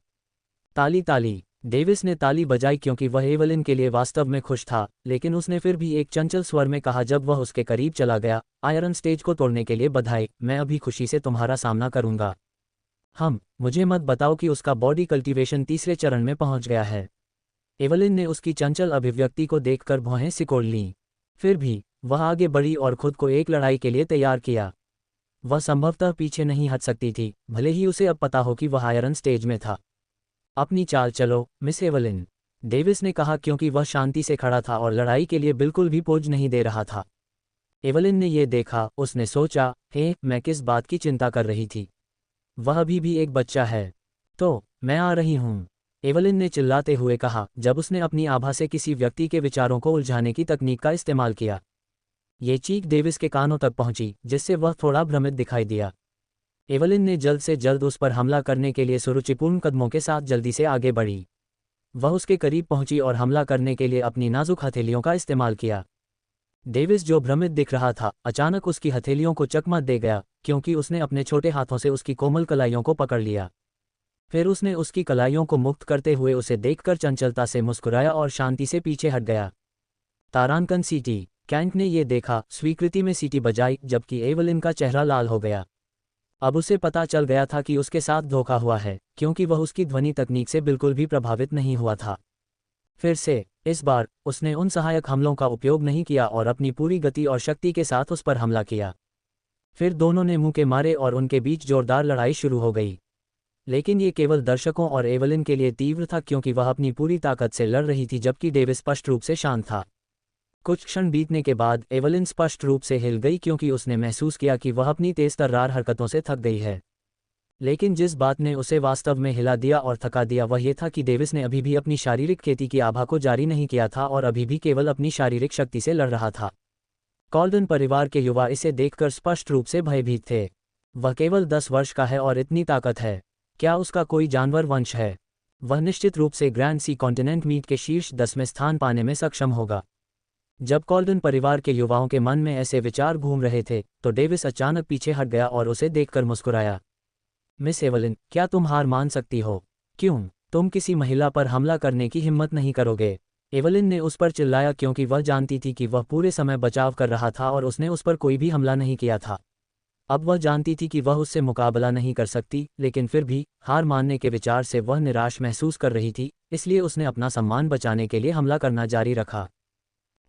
ताली ताली। डेविस ने ताली बजाई क्योंकि वह एवलिन के लिए वास्तव में खुश था, लेकिन उसने फिर भी एक चंचल स्वर में कहा जब वह उसके करीब चला गया, आयरन स्टेज को तोड़ने के लिए बधाई, मैं अभी खुशी से तुम्हारा सामना करूंगा। मुझे मत बताओ कि उसका बॉडी कल्टीवेशन तीसरे चरण में पहुंच गया है। एवलिन ने उसकी चंचल अभिव्यक्ति को देखकर भौहें सिकोड़ लीं। फिर भी वह आगे बढ़ी और खुद को एक लड़ाई के लिए तैयार किया। वह संभवतः पीछे नहीं हट सकती थी, भले ही उसे अब पता हो कि वह आयरन स्टेज में था। अपनी चाल चलो, मिस एवलिन, डेविस ने कहा, क्योंकि वह शांति से खड़ा था और लड़ाई के लिए बिल्कुल भी पोज नहीं दे रहा था। एवलिन ने ये देखा, उसने सोचा, मैं किस बात की चिंता कर रही थी? वह अभी भी एक बच्चा है। तो मैं आ रही हूँ, एवलिन ने चिल्लाते हुए कहा, जब उसने अपनी आभा से किसी व्यक्ति के विचारों को उलझाने की तकनीक का इस्तेमाल किया। ये चीख डेविस के कानों तक पहुंची, जिससे वह थोड़ा भ्रमित दिखाई दिया। एवलिन ने जल्द से जल्द उस पर हमला करने के लिए सुरुचिपूर्ण कदमों के साथ जल्दी से आगे बढ़ी। वह उसके करीब पहुंची और हमला करने के लिए अपनी नाजुक हथेलियों का इस्तेमाल किया। डेविस, जो भ्रमित दिख रहा था, अचानक उसकी हथेलियों को चकमा दे गया, क्योंकि उसने अपने छोटे हाथों से उसकी कोमल कलाइयों को पकड़ लिया। फिर उसने उसकी कलाइयों को मुक्त करते हुए उसे देखकर चंचलता से मुस्कुराया और शांति से पीछे हट गया। तारांकन सीटी। कैंट ने ये देखा, स्वीकृति में सीटी बजाई, जबकि एवलिन का चेहरा लाल हो गया। अब उसे पता चल गया था कि उसके साथ धोखा हुआ है, क्योंकि वह उसकी ध्वनि तकनीक से बिल्कुल भी प्रभावित नहीं हुआ था। फिर से इस बार उसने उन सहायक हमलों का उपयोग नहीं किया और अपनी पूरी गति और शक्ति के साथ उस पर हमला किया। फिर दोनों ने मुंह के मारे और उनके बीच जोरदार लड़ाई शुरू हो गई। लेकिन ये केवल दर्शकों और एवलिन के लिए तीव्र था, क्योंकि वह अपनी पूरी ताकत से लड़ रही थी, जबकि डेविस स्पष्ट रूप से शांत था। कुछ क्षण बीतने के बाद एवलिन स्पष्ट रूप से हिल गई, क्योंकि उसने महसूस किया कि वह अपनी तेज तर्रार हरकतों से थक गई है। लेकिन जिस बात ने उसे वास्तव में हिला दिया और थका दिया वह ये था कि डेविस ने अभी भी अपनी शारीरिक खेती की आभा को जारी नहीं किया था और अभी भी केवल अपनी शारीरिक शक्ति से लड़ रहा था। कॉल्डन परिवार के युवा इसे देखकर स्पष्ट रूप से भयभीत थे। वह केवल 10 वर्ष का है और इतनी ताकत है। क्या उसका कोई जानवर वंश है? वह निश्चित रूप से ग्रैंड सी कॉन्टिनेंट मीट के शीर्ष 10 में स्थान पाने में सक्षम होगा। जब कॉल्डन परिवार के युवाओं के मन में ऐसे विचार घूम रहे थे, तो डेविस अचानक पीछे हट गया और उसे देखकर मुस्कुराया। मिस एवलिन, क्या तुम हार मान सकती हो? क्यों तुम किसी महिला पर हमला करने की हिम्मत नहीं करोगे? एवलिन ने उस पर चिल्लाया, क्योंकि वह जानती थी कि वह पूरे समय बचाव कर रहा था और उसने उस पर कोई भी हमला नहीं किया था। अब वह जानती थी कि वह उससे मुकाबला नहीं कर सकती, लेकिन फिर भी हार मानने के विचार से वह निराश महसूस कर रही थी, इसलिए उसने अपना सम्मान बचाने के लिए हमला करना जारी रखा।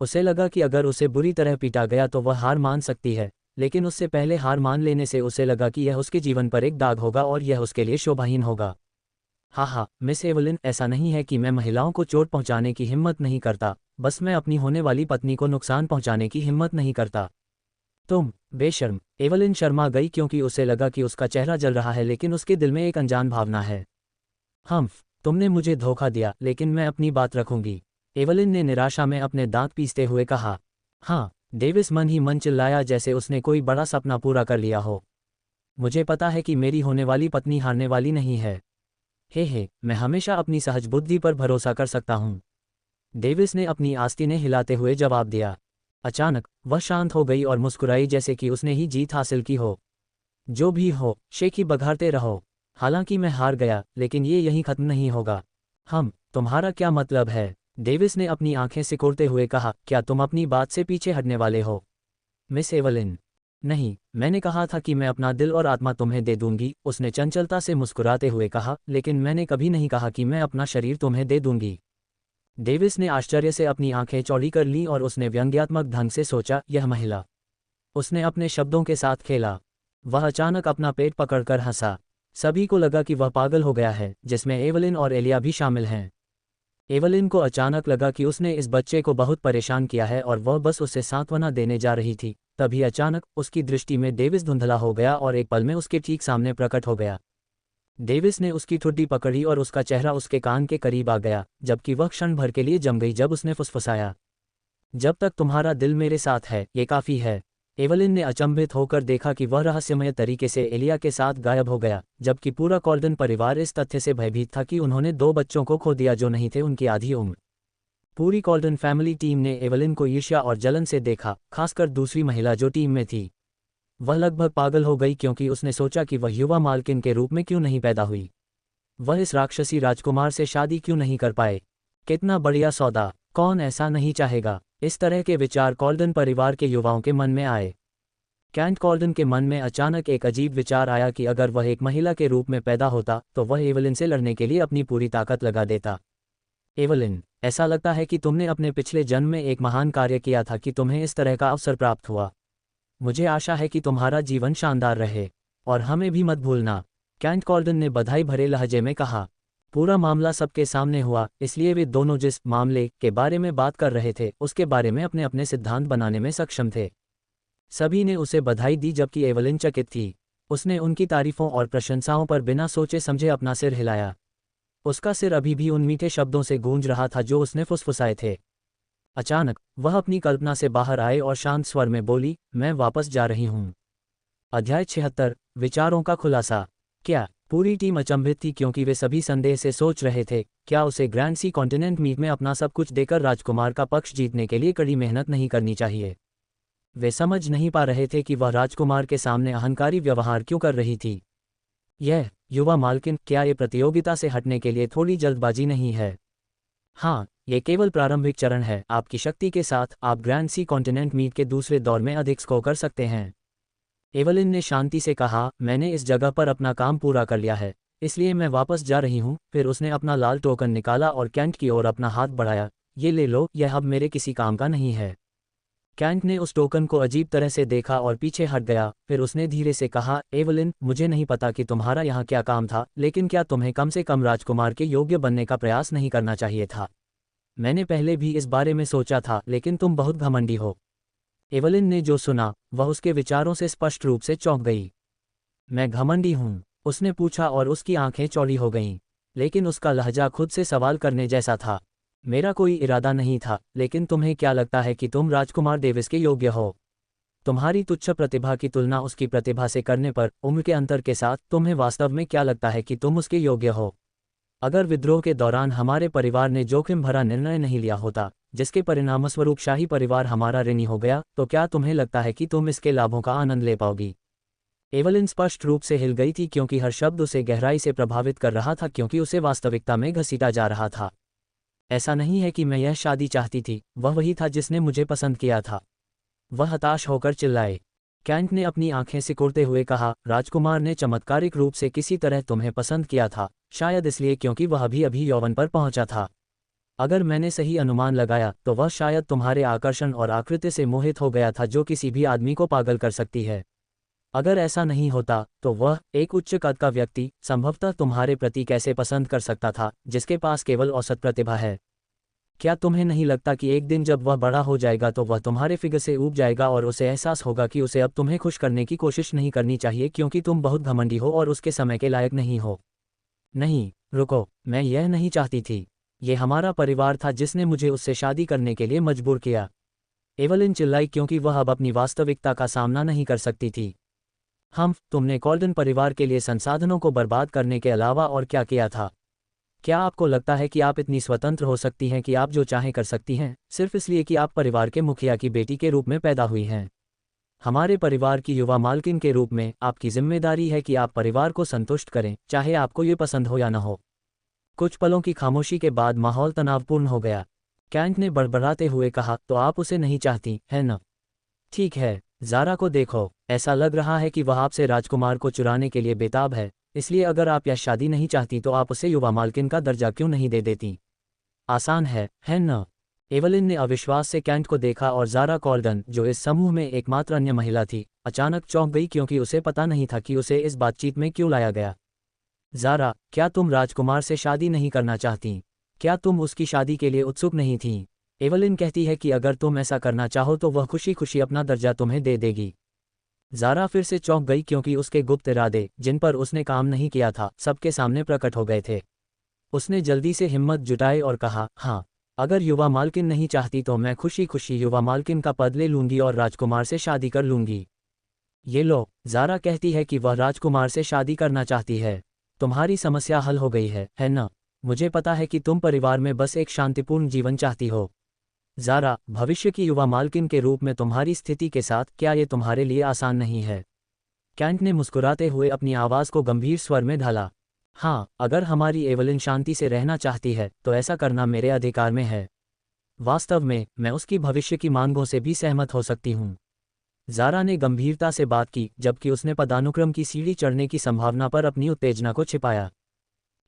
उसे लगा कि अगर उसे बुरी तरह पीटा गया तो वह हार मान सकती है, लेकिन उससे पहले हार मान लेने से उसे लगा कि यह उसके जीवन पर एक दाग होगा और यह उसके लिए शोभाहीन होगा। हाँ, मिस एवलिन, ऐसा नहीं है कि मैं महिलाओं को चोट पहुंचाने की हिम्मत नहीं करता, बस मैं अपनी होने वाली पत्नी को नुकसान पहुंचाने की हिम्मत नहीं करता। तुम बेशर्म। एवलिन शर्मा गई, क्योंकि उसे लगा कि उसका चेहरा जल रहा है, लेकिन उसके दिल में एक अनजान भावना है। तुमने मुझे धोखा दिया, लेकिन मैं अपनी बात रखूंगी, एवलिन ने निराशा में अपने दांत पीसते हुए कहा। डेविस मन ही मन चिल्लाया, जैसे उसने कोई बड़ा सपना पूरा कर लिया हो। मुझे पता है कि मेरी होने वाली पत्नी हारने वाली नहीं है। मैं हमेशा अपनी सहज बुद्धि पर भरोसा कर सकता हूँ, डेविस ने अपनी आस्तीनें हिलाते हुए जवाब दिया। अचानक वह शांत हो गई और मुस्कुराई, जैसे कि उसने ही जीत हासिल की हो। जो भी हो, शेखी बघारते रहो। हालांकि मैं हार गया, लेकिन ये यहीं खत्म नहीं होगा। तुम्हारा क्या मतलब है? डेविस ने अपनी आंखें सिकोड़ते हुए कहा, क्या तुम अपनी बात से पीछे हटने वाले हो? मिस एवलिन, नहीं, मैंने कहा था कि मैं अपना दिल और आत्मा तुम्हें दे दूंगी, उसने चंचलता से मुस्कुराते हुए कहा, लेकिन मैंने कभी नहीं कहा कि मैं अपना शरीर तुम्हें दे दूंगी। डेविस ने आश्चर्य से अपनी आंखें चौड़ी कर लीं और उसने व्यंग्यात्मक ढंग से सोचा, यह महिला। उसने अपने शब्दों के साथ खेला। वह अचानक अपना पेट पकड़कर हंसा। सभी को लगा कि वह पागल हो गया है, जिसमें एवलिन और एलिया भी शामिल हैं। एवलिन को अचानक लगा कि उसने इस बच्चे को बहुत परेशान किया है और वह बस उसे सांत्वना देने जा रही थी। तभी अचानक उसकी दृष्टि में डेविस धुंधला हो गया और एक पल में उसके ठीक सामने प्रकट हो गया। डेविस ने उसकी ठुड्डी पकड़ी और उसका चेहरा उसके कान के करीब आ गया, जबकि वह क्षण भर के लिए जम गई जब उसने फुसफुसाया, जब तक तुम्हारा दिल मेरे साथ है, ये काफ़ी है। एवलिन ने अचंभित होकर देखा कि वह रहस्यमय तरीके से एलिया के साथ गायब हो गया, जबकि पूरा कॉल्डन परिवार इस तथ्य से भयभीत था कि उन्होंने 2 बच्चों को खो दिया जो नहीं थे उनकी आधी उम्र। पूरी कॉल्डन फैमिली टीम ने एवलिन को ईर्ष्या और जलन से देखा, खासकर दूसरी महिला जो टीम में थी। वह लगभग पागल हो गई, क्योंकि उसने सोचा कि वह युवा मालकिन के रूप में क्यों नहीं पैदा हुई। वह इस राक्षसी राजकुमार से शादी क्यों नहीं कर पाए? कितना बढ़िया सौदा, कौन ऐसा नहीं चाहेगा? इस तरह के विचार कॉल्डन परिवार के युवाओं के मन में आए। कैंट कॉल्डन के मन में अचानक एक अजीब विचार आया कि अगर वह एक महिला के रूप में पैदा होता तो वह एवलिन से लड़ने के लिए अपनी पूरी ताकत लगा देता। एवलिन, ऐसा लगता है कि तुमने अपने पिछले जन्म में एक महान कार्य किया था कि तुम्हें इस तरह का अवसर प्राप्त हुआ। मुझे आशा है कि तुम्हारा जीवन शानदार रहे, और हमें भी मत भूलना, कैंट कॉल्डन ने बधाई भरे लहजे में कहा। पूरा मामला सबके सामने हुआ, इसलिए वे दोनों जिस मामले के बारे में बात कर रहे थे उसके बारे में अपने अपने सिद्धांत बनाने में सक्षम थे। सभी ने उसे बधाई दी जबकि एवलिन चकित थी। उसने उनकी तारीफों और प्रशंसाओं पर बिना सोचे समझे अपना सिर हिलाया। उसका सिर अभी भी उन मीठे शब्दों से गूंज रहा था जो उसने फुसफुसाए थे। अचानक वह अपनी कल्पना से बाहर आए और शांत स्वर में बोली, मैं वापस जा रही हूँ। अध्याय 76, विचारों का खुलासा। क्या? पूरी टीम अचंभित थी क्योंकि वे सभी संदेह से सोच रहे थे, क्या उसे ग्रैंड सी कॉन्टिनेंट मीट में अपना सब कुछ देकर राजकुमार का पक्ष जीतने के लिए कड़ी मेहनत नहीं करनी चाहिए। वे समझ नहीं पा रहे थे कि वह राजकुमार के सामने अहंकारी व्यवहार क्यों कर रही थी। यह युवा मालकिन, क्या ये प्रतियोगिता से हटने के लिए थोड़ी जल्दबाजी नहीं है? हाँ, ये केवल प्रारंभिक चरण है। आपकी शक्ति के साथ आप ग्रैंड सी कॉन्टिनेंट मीट के दूसरे दौर में अधिक स्कोर कर सकते हैं। एवलिन ने शांति से कहा, मैंने इस जगह पर अपना काम पूरा कर लिया है, इसलिए मैं वापस जा रही हूँ। फिर उसने अपना लाल टोकन निकाला और कैंट की ओर अपना हाथ बढ़ाया। ये ले लो, यह अब मेरे किसी काम का नहीं है। कैंट ने उस टोकन को अजीब तरह से देखा और पीछे हट गया। फिर उसने धीरे से कहा, एवलिन, मुझे नहीं पता कि तुम्हारा यहाँ क्या काम था, लेकिन क्या तुम्हें कम से कम राजकुमार के योग्य बनने का प्रयास नहीं करना चाहिए था? मैंने पहले भी इस बारे में सोचा था, लेकिन तुम बहुत घमंडी हो। एवलिन ने जो सुना वह उसके विचारों से स्पष्ट रूप से चौंक गई। मैं घमंडी हूँ? उसने पूछा और उसकी आंखें चौड़ी हो गईं। लेकिन उसका लहजा खुद से सवाल करने जैसा था। मेरा कोई इरादा नहीं था, लेकिन तुम्हें क्या लगता है कि तुम राजकुमार डेविस के योग्य हो? तुम्हारी तुच्छ प्रतिभा की तुलना उसकी प्रतिभा से करने पर उम्र के अंतर के साथ तुम्हें वास्तव में क्या लगता है कि तुम उसके योग्य हो? अगर विद्रोह के दौरान हमारे परिवार ने जोखिम भरा निर्णय नहीं लिया होता, जिसके परिणामस्वरूप शाही परिवार हमारा ऋणी हो गया, तो क्या तुम्हें लगता है कि तुम इसके लाभों का आनंद ले पाओगी? एवलिन स्पष्ट रूप से हिल गई थी क्योंकि हर शब्द उसे गहराई से प्रभावित कर रहा था, क्योंकि उसे वास्तविकता में घसीटा जा रहा था। ऐसा नहीं है कि मैं यह शादी चाहती थी, वह वही था जिसने मुझे पसंद किया था। वह हताश होकर चिल्लाए। कैंट ने अपनी आंखें सिकुड़ते हुए कहा, राजकुमार ने चमत्कारिक रूप से किसी तरह तुम्हें पसंद किया था, शायद इसलिए क्योंकि वह अभी यौवन पर पहुंचा था। अगर मैंने सही अनुमान लगाया तो वह शायद तुम्हारे आकर्षण और आकृति से मोहित हो गया था, जो किसी भी आदमी को पागल कर सकती है। अगर ऐसा नहीं होता तो वह एक उच्च कद का व्यक्ति संभवतः तुम्हारे प्रति कैसे पसंद कर सकता था, जिसके पास केवल औसत प्रतिभा है? क्या तुम्हें नहीं लगता कि एक दिन जब वह बड़ा हो जाएगा तो वह तुम्हारे फिगर से ऊब जाएगा और उसे एहसास होगा कि उसे अब तुम्हें खुश करने की कोशिश नहीं करनी चाहिए, क्योंकि तुम बहुत घमंडी हो और उसके समय के लायक नहीं हो? नहीं, रुको, मैं यह नहीं चाहती थी। ये हमारा परिवार था जिसने मुझे उससे शादी करने के लिए मजबूर किया। एवलिन चिल्लाई क्योंकि वह अब अपनी वास्तविकता का सामना नहीं कर सकती थी। तुमने कॉल्डन परिवार के लिए संसाधनों को बर्बाद करने के अलावा और क्या किया था? क्या आपको लगता है कि आप इतनी स्वतंत्र हो सकती हैं कि आप जो चाहें कर सकती हैं, सिर्फ इसलिए कि आप परिवार के मुखिया की बेटी के रूप में पैदा हुई हैं? हमारे परिवार की युवा मालकिन के रूप में आपकी जिम्मेदारी है कि आप परिवार को संतुष्ट करें, चाहे आपको ये पसंद हो या न हो। कुछ पलों की खामोशी के बाद माहौल तनावपूर्ण हो गया। कैंट ने बड़बड़ाते हुए कहा, तो आप उसे नहीं चाहती, है न? ठीक है, ज़ारा को देखो, ऐसा लग रहा है कि वह आपसे राजकुमार को चुराने के लिए बेताब है, इसलिए अगर आप यह शादी नहीं चाहती तो आप उसे युवा मालकिन का दर्जा क्यों नहीं दे देती? आसान है न? एवलिन ने अविश्वास से कैंट को देखा और ज़ारा कॉल्डन, जो इस समूह में एकमात्र अन्य महिला थी, अचानक चौंक गई क्योंकि उसे पता नहीं था कि उसे इस बातचीत में क्यों लाया गया। ज़ारा, क्या तुम राजकुमार से शादी नहीं करना चाहती? क्या तुम उसकी शादी के लिए उत्सुक नहीं थीं? एवलिन कहती है कि अगर तुम ऐसा करना चाहो तो वह खुशी खुशी अपना दर्जा तुम्हें दे देगी। ज़ारा फिर से चौंक गई क्योंकि उसके गुप्त इरादे, जिन पर उसने काम नहीं किया था, सबके सामने प्रकट हो गए थे। उसने जल्दी से हिम्मत जुटाई और कहा, हाँ, अगर युवा मालकिन नहीं चाहती तो मैं खुशी खुशी युवा मालकिन का पद ले लूंगी और राजकुमार से शादी कर लूंगी। ये लो, ज़ारा कहती है कि वह राजकुमार से शादी करना चाहती है। तुम्हारी समस्या हल हो गई है न? मुझे पता है कि तुम परिवार में बस एक शांतिपूर्ण जीवन चाहती हो। ज़ारा, भविष्य की युवा मालकिन के रूप में तुम्हारी स्थिति के साथ क्या ये तुम्हारे लिए आसान नहीं है? कैंट ने मुस्कुराते हुए अपनी आवाज़ को गंभीर स्वर में ढाला। हाँ, अगर हमारी एवलिन शांति से रहना चाहती है तो ऐसा करना मेरे अधिकार में है। वास्तव में मैं उसकी भविष्य की मांगों से भी सहमत हो सकती हूँ। ज़ारा ने गंभीरता से बात की, जबकि उसने पदानुक्रम की सीढ़ी चढ़ने की संभावना पर अपनी उत्तेजना को छिपाया।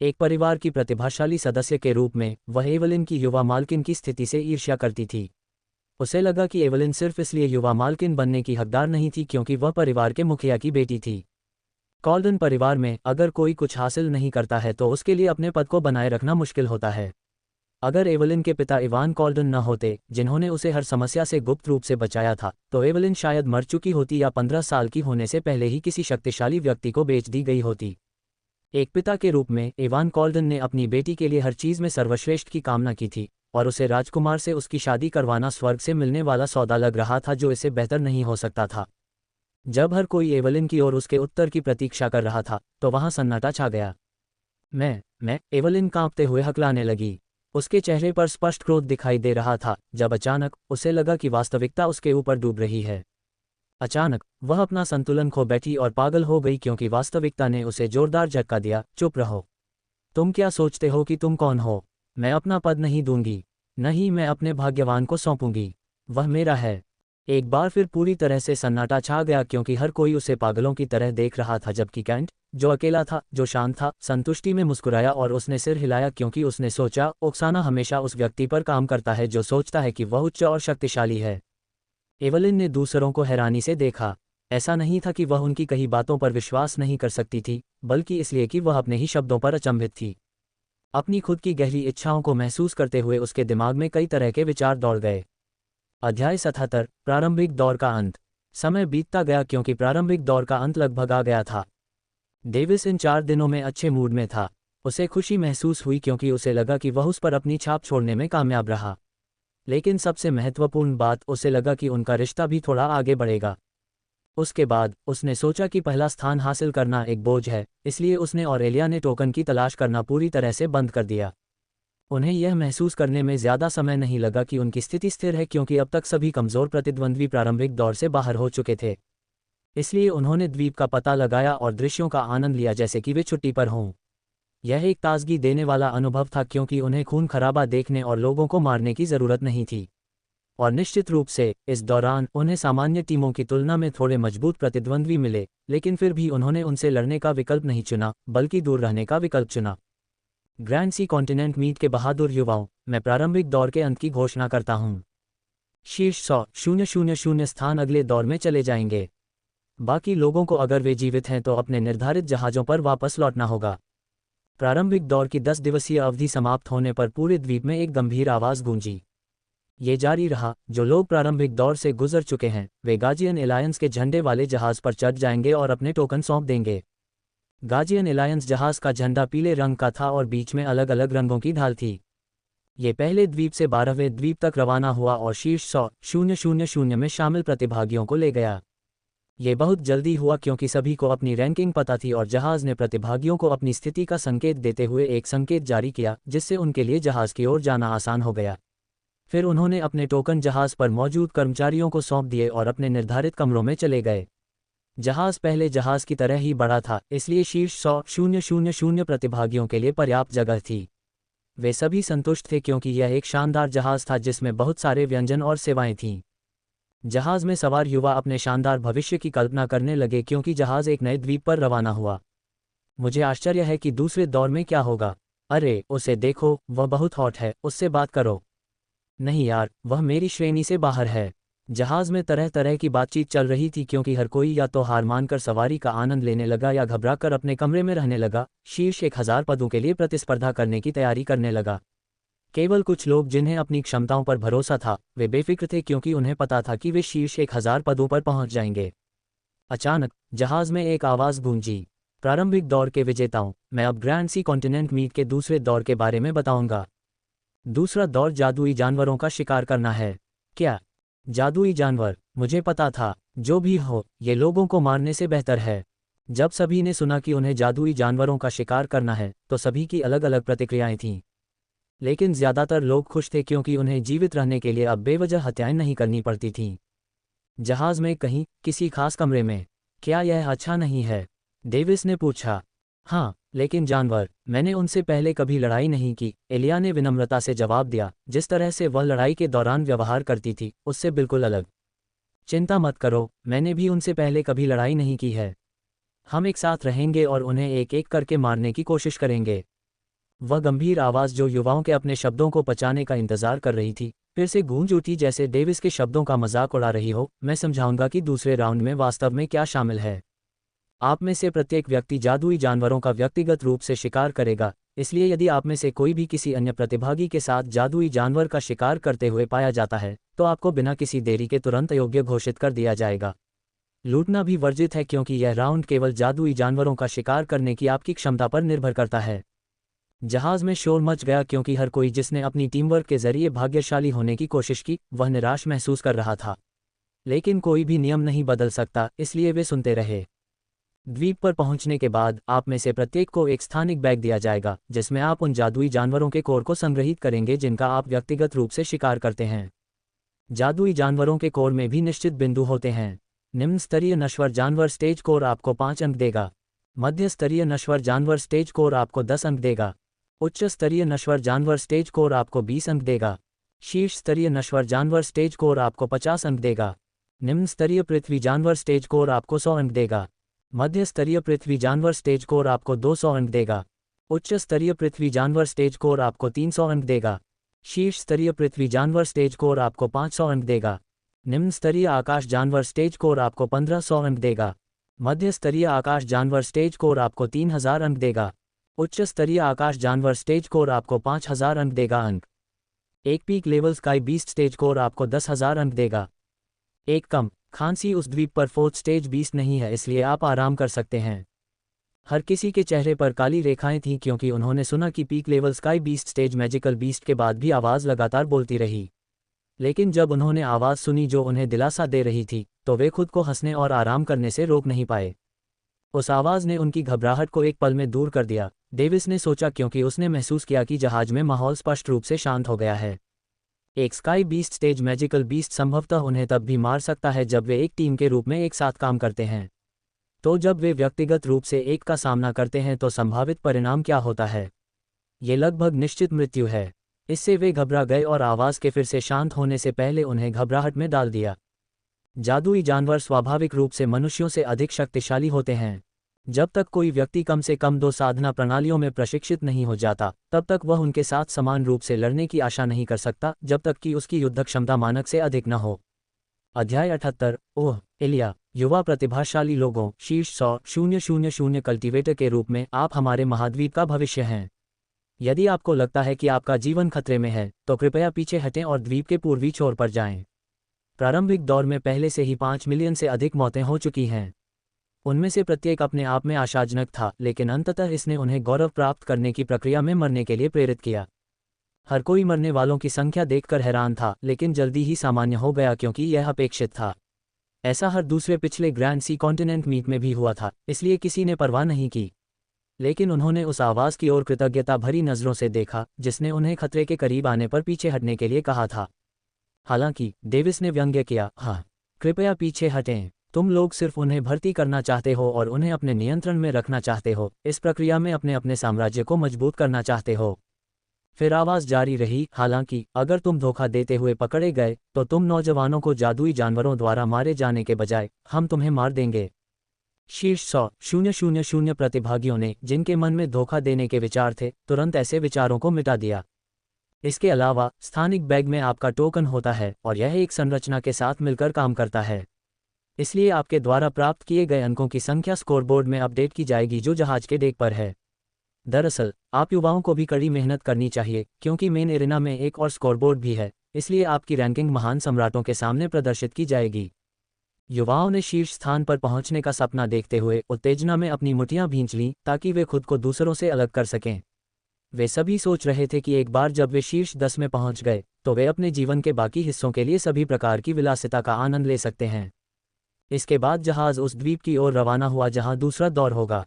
एक परिवार की प्रतिभाशाली सदस्य के रूप में वह एवलिन की युवा मालकिन की स्थिति से ईर्ष्या करती थी। उसे लगा कि एवलिन सिर्फ इसलिए युवा मालकिन बनने की हकदार नहीं थी क्योंकि वह परिवार के मुखिया की बेटी थी। कॉल्डन परिवार में अगर कोई कुछ हासिल नहीं करता है तो उसके लिए अपने पद को बनाए रखना मुश्किल होता है। अगर एवलिन के पिता इवान कॉल्डन न होते, जिन्होंने उसे हर समस्या से गुप्त रूप से बचाया था, तो एवलिन शायद मर चुकी होती या 15 साल की होने से पहले ही किसी शक्तिशाली व्यक्ति को बेच दी गई होती। एक पिता के रूप में इवान कॉल्डन ने अपनी बेटी के लिए हर चीज़ में सर्वश्रेष्ठ की कामना की थी, और उसे राजकुमार से उसकी शादी करवाना स्वर्ग से मिलने वाला सौदा लग रहा था जो इससे बेहतर नहीं हो सकता था। जब हर कोई एवलिन की ओर उसके उत्तर की प्रतीक्षा कर रहा था, तो वहां सन्नाटा छा गया। मैं एवलिन कांपते हुए हकलाने लगी। उसके चेहरे पर स्पष्ट क्रोध दिखाई दे रहा था, जब अचानक उसे लगा कि वास्तविकता उसके ऊपर डूब रही है। अचानक वह अपना संतुलन खो बैठी और पागल हो गई क्योंकि वास्तविकता ने उसे जोरदार झटका दिया। चुप रहो। तुम क्या सोचते हो कि तुम कौन हो? मैं अपना पद नहीं दूंगी। नहीं, मैं अपने भाग्यवान को सौंपूंगी। वह मेरा है। एक बार फिर पूरी तरह से सन्नाटा छा गया क्योंकि हर कोई उसे पागलों की तरह देख रहा था, जबकि कैंट, जो अकेला था, जो शांत था, संतुष्टि में मुस्कुराया और उसने सिर हिलाया क्योंकि उसने सोचा, उकसाना हमेशा उस व्यक्ति पर काम करता है जो सोचता है कि वह उच्च और शक्तिशाली है। एवलिन ने दूसरों को हैरानी से देखा। ऐसा नहीं था कि वह उनकी कही बातों पर विश्वास नहीं कर सकती थी, बल्कि इसलिए कि वह अपने ही शब्दों पर अचंभित थी। अपनी खुद की गहरी इच्छाओं को महसूस करते हुए उसके दिमाग में कई तरह के विचार दौड़ गए। अध्याय 77, प्रारंभिक दौर का अंत। समय बीतता गया क्योंकि प्रारंभिक दौर का अंत लगभग आ गया था। डेविस इन 4 दिनों में अच्छे मूड में था। उसे खुशी महसूस हुई क्योंकि उसे लगा कि वह उस पर अपनी छाप छोड़ने में कामयाब रहा। लेकिन सबसे महत्वपूर्ण बात, उसे लगा कि उनका रिश्ता भी थोड़ा आगे बढ़ेगा। उसके बाद उसने सोचा कि पहला स्थान हासिल करना एक बोझ है, इसलिए उसने और एलिया ने टोकन की तलाश करना पूरी तरह से बंद कर दिया। उन्हें यह महसूस करने में ज़्यादा समय नहीं लगा कि उनकी स्थिति स्थिर है क्योंकि अब तक सभी कमज़ोर प्रतिद्वंद्वी प्रारंभिक दौर से बाहर हो चुके थे। इसलिए उन्होंने द्वीप का पता लगाया और दृश्यों का आनंद लिया जैसे कि वे छुट्टी पर हों। यह एक ताजगी देने वाला अनुभव था क्योंकि उन्हें खून खराबा देखने और लोगों को मारने की ज़रूरत नहीं थी। और निश्चित रूप से इस दौरान उन्हें सामान्य टीमों की तुलना में थोड़े मजबूत प्रतिद्वंद्वी मिले, लेकिन फिर भी उन्होंने उनसे लड़ने का विकल्प नहीं चुना, बल्कि दूर रहने का विकल्प चुना। ग्रैंड सी कॉन्टिनेंट मीट के बहादुर युवाओं, मैं प्रारंभिक दौर के अंत की घोषणा करता हूं। शीर्ष 100,000 स्थान अगले दौर में चले जाएंगे। बाकी लोगों को, अगर वे जीवित हैं, तो अपने निर्धारित जहाज़ों पर वापस लौटना होगा। प्रारंभिक दौर की 10 दिवसीय अवधि समाप्त होने पर पूरे द्वीप में एक गंभीर आवाज़ गूंजी। ये जारी रहा, जो लोग प्रारंभिक दौर से गुजर चुके हैं, वे गार्जियन एलायंस के झंडे वाले जहाज़ पर चढ़ जाएंगे और अपने टोकन सौंप देंगे। गार्जियन एलायंस जहाज़ का झंडा पीले रंग का था और बीच में अलग अलग रंगों की ढाल थी। ये पहले द्वीप से 12वें द्वीप तक रवाना हुआ और शीर्ष 100,000 में शामिल प्रतिभागियों को ले गया। ये बहुत जल्दी हुआ क्योंकि सभी को अपनी रैंकिंग पता थी और जहाज़ ने प्रतिभागियों को अपनी स्थिति का संकेत देते हुए एक संकेत जारी किया, जिससे उनके लिए जहाज़ की ओर जाना आसान हो गया। फिर उन्होंने अपने टोकन जहाज़ पर मौजूद कर्मचारियों को सौंप दिए और अपने निर्धारित कमरों में चले गए। जहाज़ पहले जहाज़ की तरह ही बड़ा था, इसलिए शीर्ष 100,000 प्रतिभागियों के लिए पर्याप्त जगह थी। वे सभी संतुष्ट थे क्योंकि यह एक शानदार जहाज़ था जिसमें बहुत सारे व्यंजन और सेवाएं थीं। जहाज़ में सवार युवा अपने शानदार भविष्य की कल्पना करने लगे क्योंकि जहाज़ एक नए द्वीप पर रवाना हुआ। मुझे आश्चर्य है कि दूसरे दौर में क्या होगा। अरे, उसे देखो, वह बहुत हॉट है, उससे बात करो। नहीं यार, वह मेरी श्रेणी से बाहर है। जहाज़ में तरह तरह की बातचीत चल रही थी क्योंकि हर कोई या तो हार मानकर सवारी का आनंद लेने लगा या घबराकर अपने कमरे में रहने लगा। शीर्ष 1000 पदों के लिए प्रतिस्पर्धा करने की तैयारी करने लगा। केवल कुछ लोग, जिन्हें अपनी क्षमताओं पर भरोसा था, वे बेफिक्र थे क्योंकि उन्हें पता था कि वे शीर्ष 1000 पदों पर पहुंच जाएंगे। अचानक जहाज़ में एक आवाज़ गूंजी। प्रारंभिक दौर के विजेताओं, मैं अब ग्रैंड सी कॉन्टिनेंट मीट के दूसरे दौर के बारे में बताऊंगा। दूसरा दौर जादुई जानवरों का शिकार करना है। क्या? जादुई जानवर? मुझे पता था, जो भी हो, ये लोगों को मारने से बेहतर है। जब सभी ने सुना कि उन्हें जादुई जानवरों का शिकार करना है, तो सभी की अलग अलग प्रतिक्रियाएं थीं। लेकिन ज़्यादातर लोग खुश थे क्योंकि उन्हें जीवित रहने के लिए अब बेवजह हत्याएं नहीं करनी पड़ती थीं। जहाज़ में कहीं, किसी खास कमरे में। क्या यह अच्छा नहीं है? डेविस ने पूछा। हाँ, लेकिन जानवर, मैंने उनसे पहले कभी लड़ाई नहीं की, एलिया ने विनम्रता से जवाब दिया। जिस तरह से वह लड़ाई के दौरान व्यवहार करती थी, उससे बिल्कुल अलग। चिंता मत करो, मैंने भी उनसे पहले कभी लड़ाई नहीं की है। हम एक साथ रहेंगे और उन्हें एक एक करके मारने की कोशिश करेंगे। वह गंभीर आवाज़ जो युवाओं के अपने शब्दों को पचाने का इंतजार कर रही थी, फिर से गूंज उठी जैसे डेविस के शब्दों का मजाक उड़ा रही हो। मैं समझाऊंगा कि दूसरे राउंड में वास्तव में क्या शामिल है। आप में से प्रत्येक व्यक्ति जादुई जानवरों का व्यक्तिगत रूप से शिकार करेगा, इसलिए यदि आप में से कोई भी किसी अन्य प्रतिभागी के साथ जादुई जानवर का शिकार करते हुए पाया जाता है, तो आपको बिना किसी देरी के तुरंत अयोग्य घोषित कर दिया जाएगा। लूटना भी वर्जित है क्योंकि यह राउंड केवल जादुई जानवरों का शिकार करने की आपकी क्षमता पर निर्भर करता है। जहाज में शोर मच गया क्योंकि हर कोई जिसने अपनी टीमवर्क के जरिए भाग्यशाली होने की कोशिश की, वह निराश महसूस कर रहा था। लेकिन कोई भी नियम नहीं बदल सकता, इसलिए वे सुनते रहे। द्वीप पर पहुंचने के बाद आप में से प्रत्येक को एक स्थानिक बैग दिया जाएगा, जिसमें आप उन जादुई जानवरों के कोर को संग्रहित करेंगे जिनका आप व्यक्तिगत रूप से शिकार करते हैं। जादुई जानवरों के कोर में भी निश्चित बिंदु होते हैं। निम्न स्तरीय नश्वर जानवर स्टेज कोर आपको 5 अंक देगा। मध्य स्तरीय नश्वर जानवर स्टेज कोर आपको 10 अंक देगा। उच्च स्तरीय नश्वर जानवर स्टेज कोर आपको 20 अंक देगा। शीर्ष स्तरीय नश्वर जानवर स्टेज कोर आपको 50 अंक देगा। निम्न स्तरीय पृथ्वी जानवर स्टेज कोर आपको 100 अंक देगा। मध्य स्तरीय पृथ्वी जानवर स्टेज कोर आपको 200 अंक देगा। उच्च स्तरीय पृथ्वी जानवर स्टेज कोर आपको 300 अंक देगा। शीर्ष स्तरीय पृथ्वी जानवर स्टेज कोर आपको 500 अंक देगा। निम्न स्तरीय आकाश जानवर स्टेज कोर आपको 1500 अंक देगा। मध्य स्तरीय आकाश जानवर स्टेज कोर आपको 3000 अंक देगा। उच्च स्तरीय आकाश जानवर स्टेज कोर आपको 5000 अंक देगा। अंक एक peak level sky beast stage core आपको 10,000 अंक देगा। एक कम खांसी उस द्वीप पर 4th स्टेज बीस्ट नहीं है, इसलिए आप आराम कर सकते हैं। हर किसी के चेहरे पर काली रेखाएं थीं क्योंकि उन्होंने सुना कि peak level sky beast stage magical beast के बाद भी आवाज़ लगातार बोलती रही। लेकिन जब उन्होंने आवाज़ सुनी जो उन्हें दिलासा दे रही थी, तो वे खुद को हंसने और आराम करने से रोक नहीं पाए। उस आवाज़ ने उनकी घबराहट को एक पल में दूर कर दिया, डेविस ने सोचा, क्योंकि उसने महसूस किया कि जहाज में माहौल स्पष्ट रूप से शांत हो गया है। एक sky beast stage magical beast संभवतः उन्हें तब भी मार सकता है जब वे एक टीम के रूप में एक साथ काम करते हैं। तो जब वे व्यक्तिगत रूप से एक का सामना करते हैं तो संभावित परिणाम क्या होता है? ये लगभग निश्चित मृत्यु है। इससे वे घबरा गए और आवाज़ के फिर से शांत होने से पहले उन्हें घबराहट में डाल दिया। जादुई जानवर स्वाभाविक रूप से मनुष्यों से अधिक शक्तिशाली होते हैं। जब तक कोई व्यक्ति कम से कम 2 साधना प्रणालियों में प्रशिक्षित नहीं हो जाता, तब तक वह उनके साथ समान रूप से लड़ने की आशा नहीं कर सकता जब तक कि उसकी युद्ध क्षमता मानक से अधिक न हो। अध्याय 78। ओह एलिया, युवा प्रतिभाशाली लोगों, शीर्ष 100,000 कल्टीवेटर के रूप में आप हमारे महाद्वीप का भविष्य हैं। यदि आपको लगता है कि आपका जीवन खतरे में है, तो कृपया पीछे हटें और द्वीप के पूर्वी छोर पर जाएं। प्रारंभिक दौर में पहले से ही 5 मिलियन से अधिक मौतें हो चुकी हैं। उनमें से प्रत्येक अपने आप में आशाजनक था, लेकिन अंततः इसने उन्हें गौरव प्राप्त करने की प्रक्रिया में मरने के लिए प्रेरित किया। हर कोई मरने वालों की संख्या देखकर हैरान था, लेकिन जल्दी ही सामान्य हो गया क्योंकि यह अपेक्षित था। ऐसा हर दूसरे पिछले ग्रैंड सी कॉन्टिनेंट मीट में भी हुआ था, इसलिए किसी ने परवाह नहीं की। लेकिन उन्होंने उस आवाज़ की ओर कृतज्ञता भरी नज़रों से देखा जिसने उन्हें खतरे के करीब आने पर पीछे हटने के लिए कहा था। हालांकि डेविस ने व्यंग्य किया, हाँ, कृपया पीछे हटें। तुम लोग सिर्फ उन्हें भर्ती करना चाहते हो और उन्हें अपने नियंत्रण में रखना चाहते हो, इस प्रक्रिया में अपने अपने साम्राज्य को मजबूत करना चाहते हो। फिर आवाज़ जारी रही, हालांकि अगर तुम धोखा देते हुए पकड़े गए तो तुम नौजवानों को जादुई जानवरों द्वारा मारे जाने के बजाय हम तुम्हें मार देंगे। शीर्ष 100,000 प्रतिभागियों ने, जिनके मन में धोखा देने के विचार थे, तुरंत ऐसे विचारों को मिटा दिया। इसके अलावा स्थानिक बैग में आपका टोकन होता है और यह एक संरचना के साथ मिलकर काम करता है। इसलिए आपके द्वारा प्राप्त किए गए अंकों की संख्या स्कोरबोर्ड में अपडेट की जाएगी जो जहाज के डेक पर है। दरअसल आप युवाओं को भी कड़ी मेहनत करनी चाहिए क्योंकि मेन एरिना में एक और स्कोरबोर्ड भी है, इसलिए आपकी रैंकिंग महान सम्राटों के सामने प्रदर्शित की जाएगी। युवाओं ने शीर्ष स्थान पर पहुंचने का सपना देखते हुए उत्तेजना में अपनी मुट्ठियां भींच लीं ताकि वे खुद को दूसरों से अलग कर सकें। वे सभी सोच रहे थे कि एक बार जब वे शीर्ष 10 में पहुंच गए तो वे अपने जीवन के बाकी हिस्सों के लिए सभी प्रकार की विलासिता का आनंद ले सकते हैं। इसके बाद जहाज उस द्वीप की ओर रवाना हुआ जहां दूसरा दौर होगा।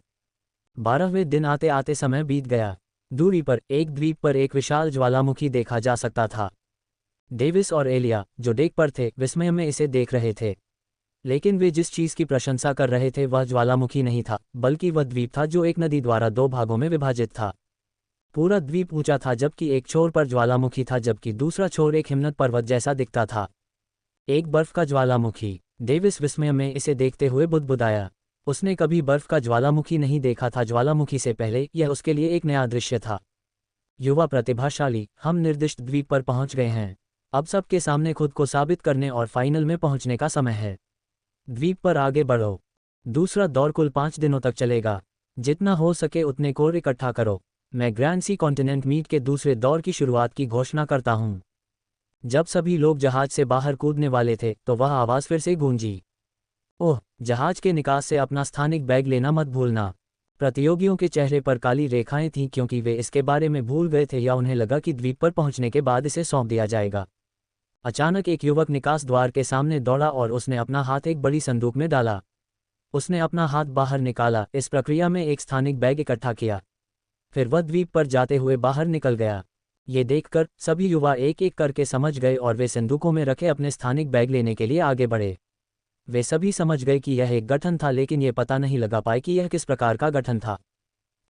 12वें दिन आते आते समय बीत गया। दूरी पर एक द्वीप पर एक विशाल ज्वालामुखी देखा जा सकता था। डेविस और एलिया, जो डेक पर थे, विस्मय में इसे देख रहे थे। लेकिन वे जिस चीज़ की प्रशंसा कर रहे थे वह ज्वालामुखी नहीं था, बल्कि वह द्वीप था जो एक नदी द्वारा 2 भागों में विभाजित था। पूरा द्वीप ऊंचा था जबकि एक छोर पर ज्वालामुखी था जबकि दूसरा छोर एक हिमनद पर्वत जैसा दिखता था। एक बर्फ का ज्वालामुखी। डेविस विस्मय में इसे देखते हुए बुदबुदाया। उसने कभी बर्फ का ज्वालामुखी नहीं देखा था। ज्वालामुखी से पहले यह उसके लिए एक नया दृश्य था। युवा प्रतिभाशाली, हम निर्दिष्ट द्वीप पर पहुंच गए हैं। अब सबके सामने खुद को साबित करने और फाइनल में पहुंचने का समय है। द्वीप पर आगे बढ़ो। दूसरा दौर कुल 5 दिनों तक चलेगा। जितना हो सके उतने कोर इकट्ठा करो। मैं ग्रैंड सी कॉन्टिनेंट मीट के दूसरे दौर की शुरुआत की घोषणा करता हूं। जब सभी लोग जहाज से बाहर कूदने वाले थे तो वह आवाज़ फिर से गूंजी। ओह, जहाज के निकास से अपना स्थानिक बैग लेना मत भूलना। प्रतियोगियों के चेहरे पर काली रेखाएं थीं क्योंकि वे इसके बारे में भूल गए थे या उन्हें लगा कि द्वीप पर पहुंचने के बाद इसे सौंप दिया जाएगा। अचानक एक युवक निकास द्वार के सामने दौड़ा और उसने अपना हाथ एक बड़ी संदूक में डाला। उसने अपना हाथ बाहर निकाला, इस प्रक्रिया में एक स्थानिक बैग इकट्ठा किया। फिर वह द्वीप पर जाते हुए बाहर निकल गया। ये देखकर सभी युवा एक एक करके समझ गए और वे संदूकों में रखे अपने स्थानिक बैग लेने के लिए आगे बढ़े। वे सभी समझ गए कि यह एक गठन था, लेकिन ये पता नहीं लगा पाए कि यह किस प्रकार का गठन था।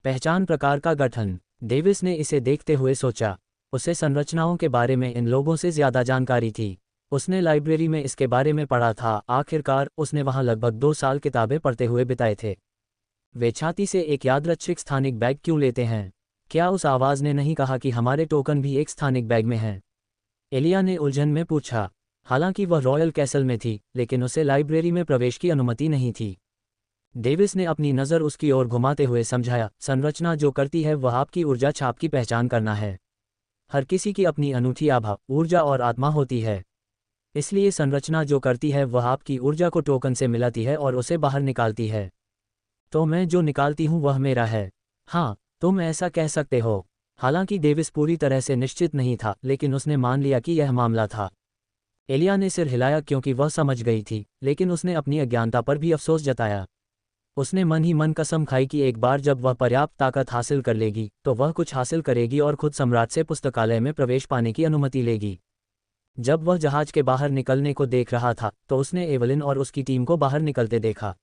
पहचान प्रकार का गठन। डेविस ने इसे देखते हुए सोचा। उसे संरचनाओं के बारे में इन लोगों से ज्यादा जानकारी थी। उसने लाइब्रेरी में इसके बारे में पढ़ा था। आखिरकार उसने वहां लगभग 2 साल किताबें पढ़ते हुए बिताए थे। वे छाती से एक यादृच्छिक स्थानिक बैग क्यों लेते हैं? क्या उस आवाज़ ने नहीं कहा कि हमारे टोकन भी एक स्थानिक बैग में हैं? एलिया ने उलझन में पूछा। हालांकि वह रॉयल कैसल में थी, लेकिन उसे लाइब्रेरी में प्रवेश की अनुमति नहीं थी। डेविस ने अपनी नज़र उसकी ओर घुमाते हुए समझाया, संरचना जो करती है वह आपकी ऊर्जा छाप की पहचान करना है। हर किसी की अपनी अनूठी आभा, ऊर्जा और आत्मा होती है। इसलिए संरचना जो करती है वह आपकी ऊर्जा को टोकन से मिलाती है और उसे बाहर निकालती है। तो मैं जो निकालती हूँ वह मेरा है। हाँ, तुम ऐसा कह सकते हो। हालांकि डेविस पूरी तरह से निश्चित नहीं था, लेकिन उसने मान लिया कि यह मामला था। एलिया ने सिर हिलाया क्योंकि वह समझ गई थी, लेकिन उसने अपनी अज्ञानता पर भी अफसोस जताया। उसने मन ही मन कसम खाई कि एक बार जब वह पर्याप्त ताकत हासिल कर लेगी तो वह कुछ हासिल करेगी और खुद सम्राट से पुस्तकालय में प्रवेश पाने की अनुमति लेगी। जब वह जहाज के बाहर निकलने को देख रहा था तो उसने एवलिन और उसकी टीम को बाहर निकलते देखा।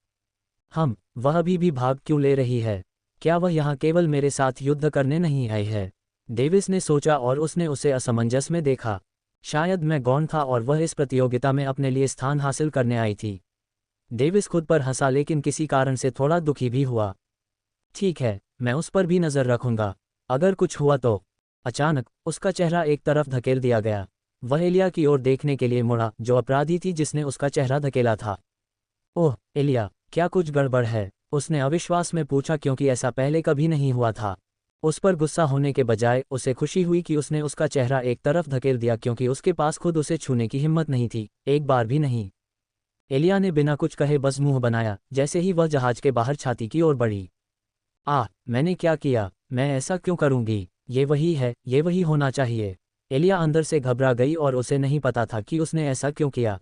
वह अभी भी भाग क्यों ले रही है? क्या वह यहाँ केवल मेरे साथ युद्ध करने नहीं आई है? डेविस ने सोचा और उसने उसे असमंजस में देखा। शायद मैं गौण था और वह इस प्रतियोगिता में अपने लिए स्थान हासिल करने आई थी। डेविस खुद पर हंसा, लेकिन किसी कारण से थोड़ा दुखी भी हुआ। ठीक है, मैं उस पर भी नज़र रखूंगा, अगर कुछ हुआ तो। अचानक उसका चेहरा एक तरफ धकेल दिया गया। वह एलिया की ओर देखने के लिए मुड़ा, जो अपराधी थी जिसने उसका चेहरा धकेला था। ओह एलिया, क्या कुछ गड़बड़ है? उसने अविश्वास में पूछा, क्योंकि ऐसा पहले कभी नहीं हुआ था। उस पर गुस्सा होने के बजाय उसे खुशी हुई कि उसने उसका चेहरा एक तरफ धकेल दिया, क्योंकि उसके पास खुद उसे छूने की हिम्मत नहीं थी, एक बार भी नहीं। एलिया ने बिना कुछ कहे बस मुंह बनाया जैसे ही वह जहाज के बाहर छाती की ओर बढ़ी। मैंने क्या किया? मैं ऐसा क्यों करूंगी? ये वही है, ये वही होना चाहिए। एलिया अंदर से घबरा गई और उसे नहीं पता था कि उसने ऐसा क्यों किया।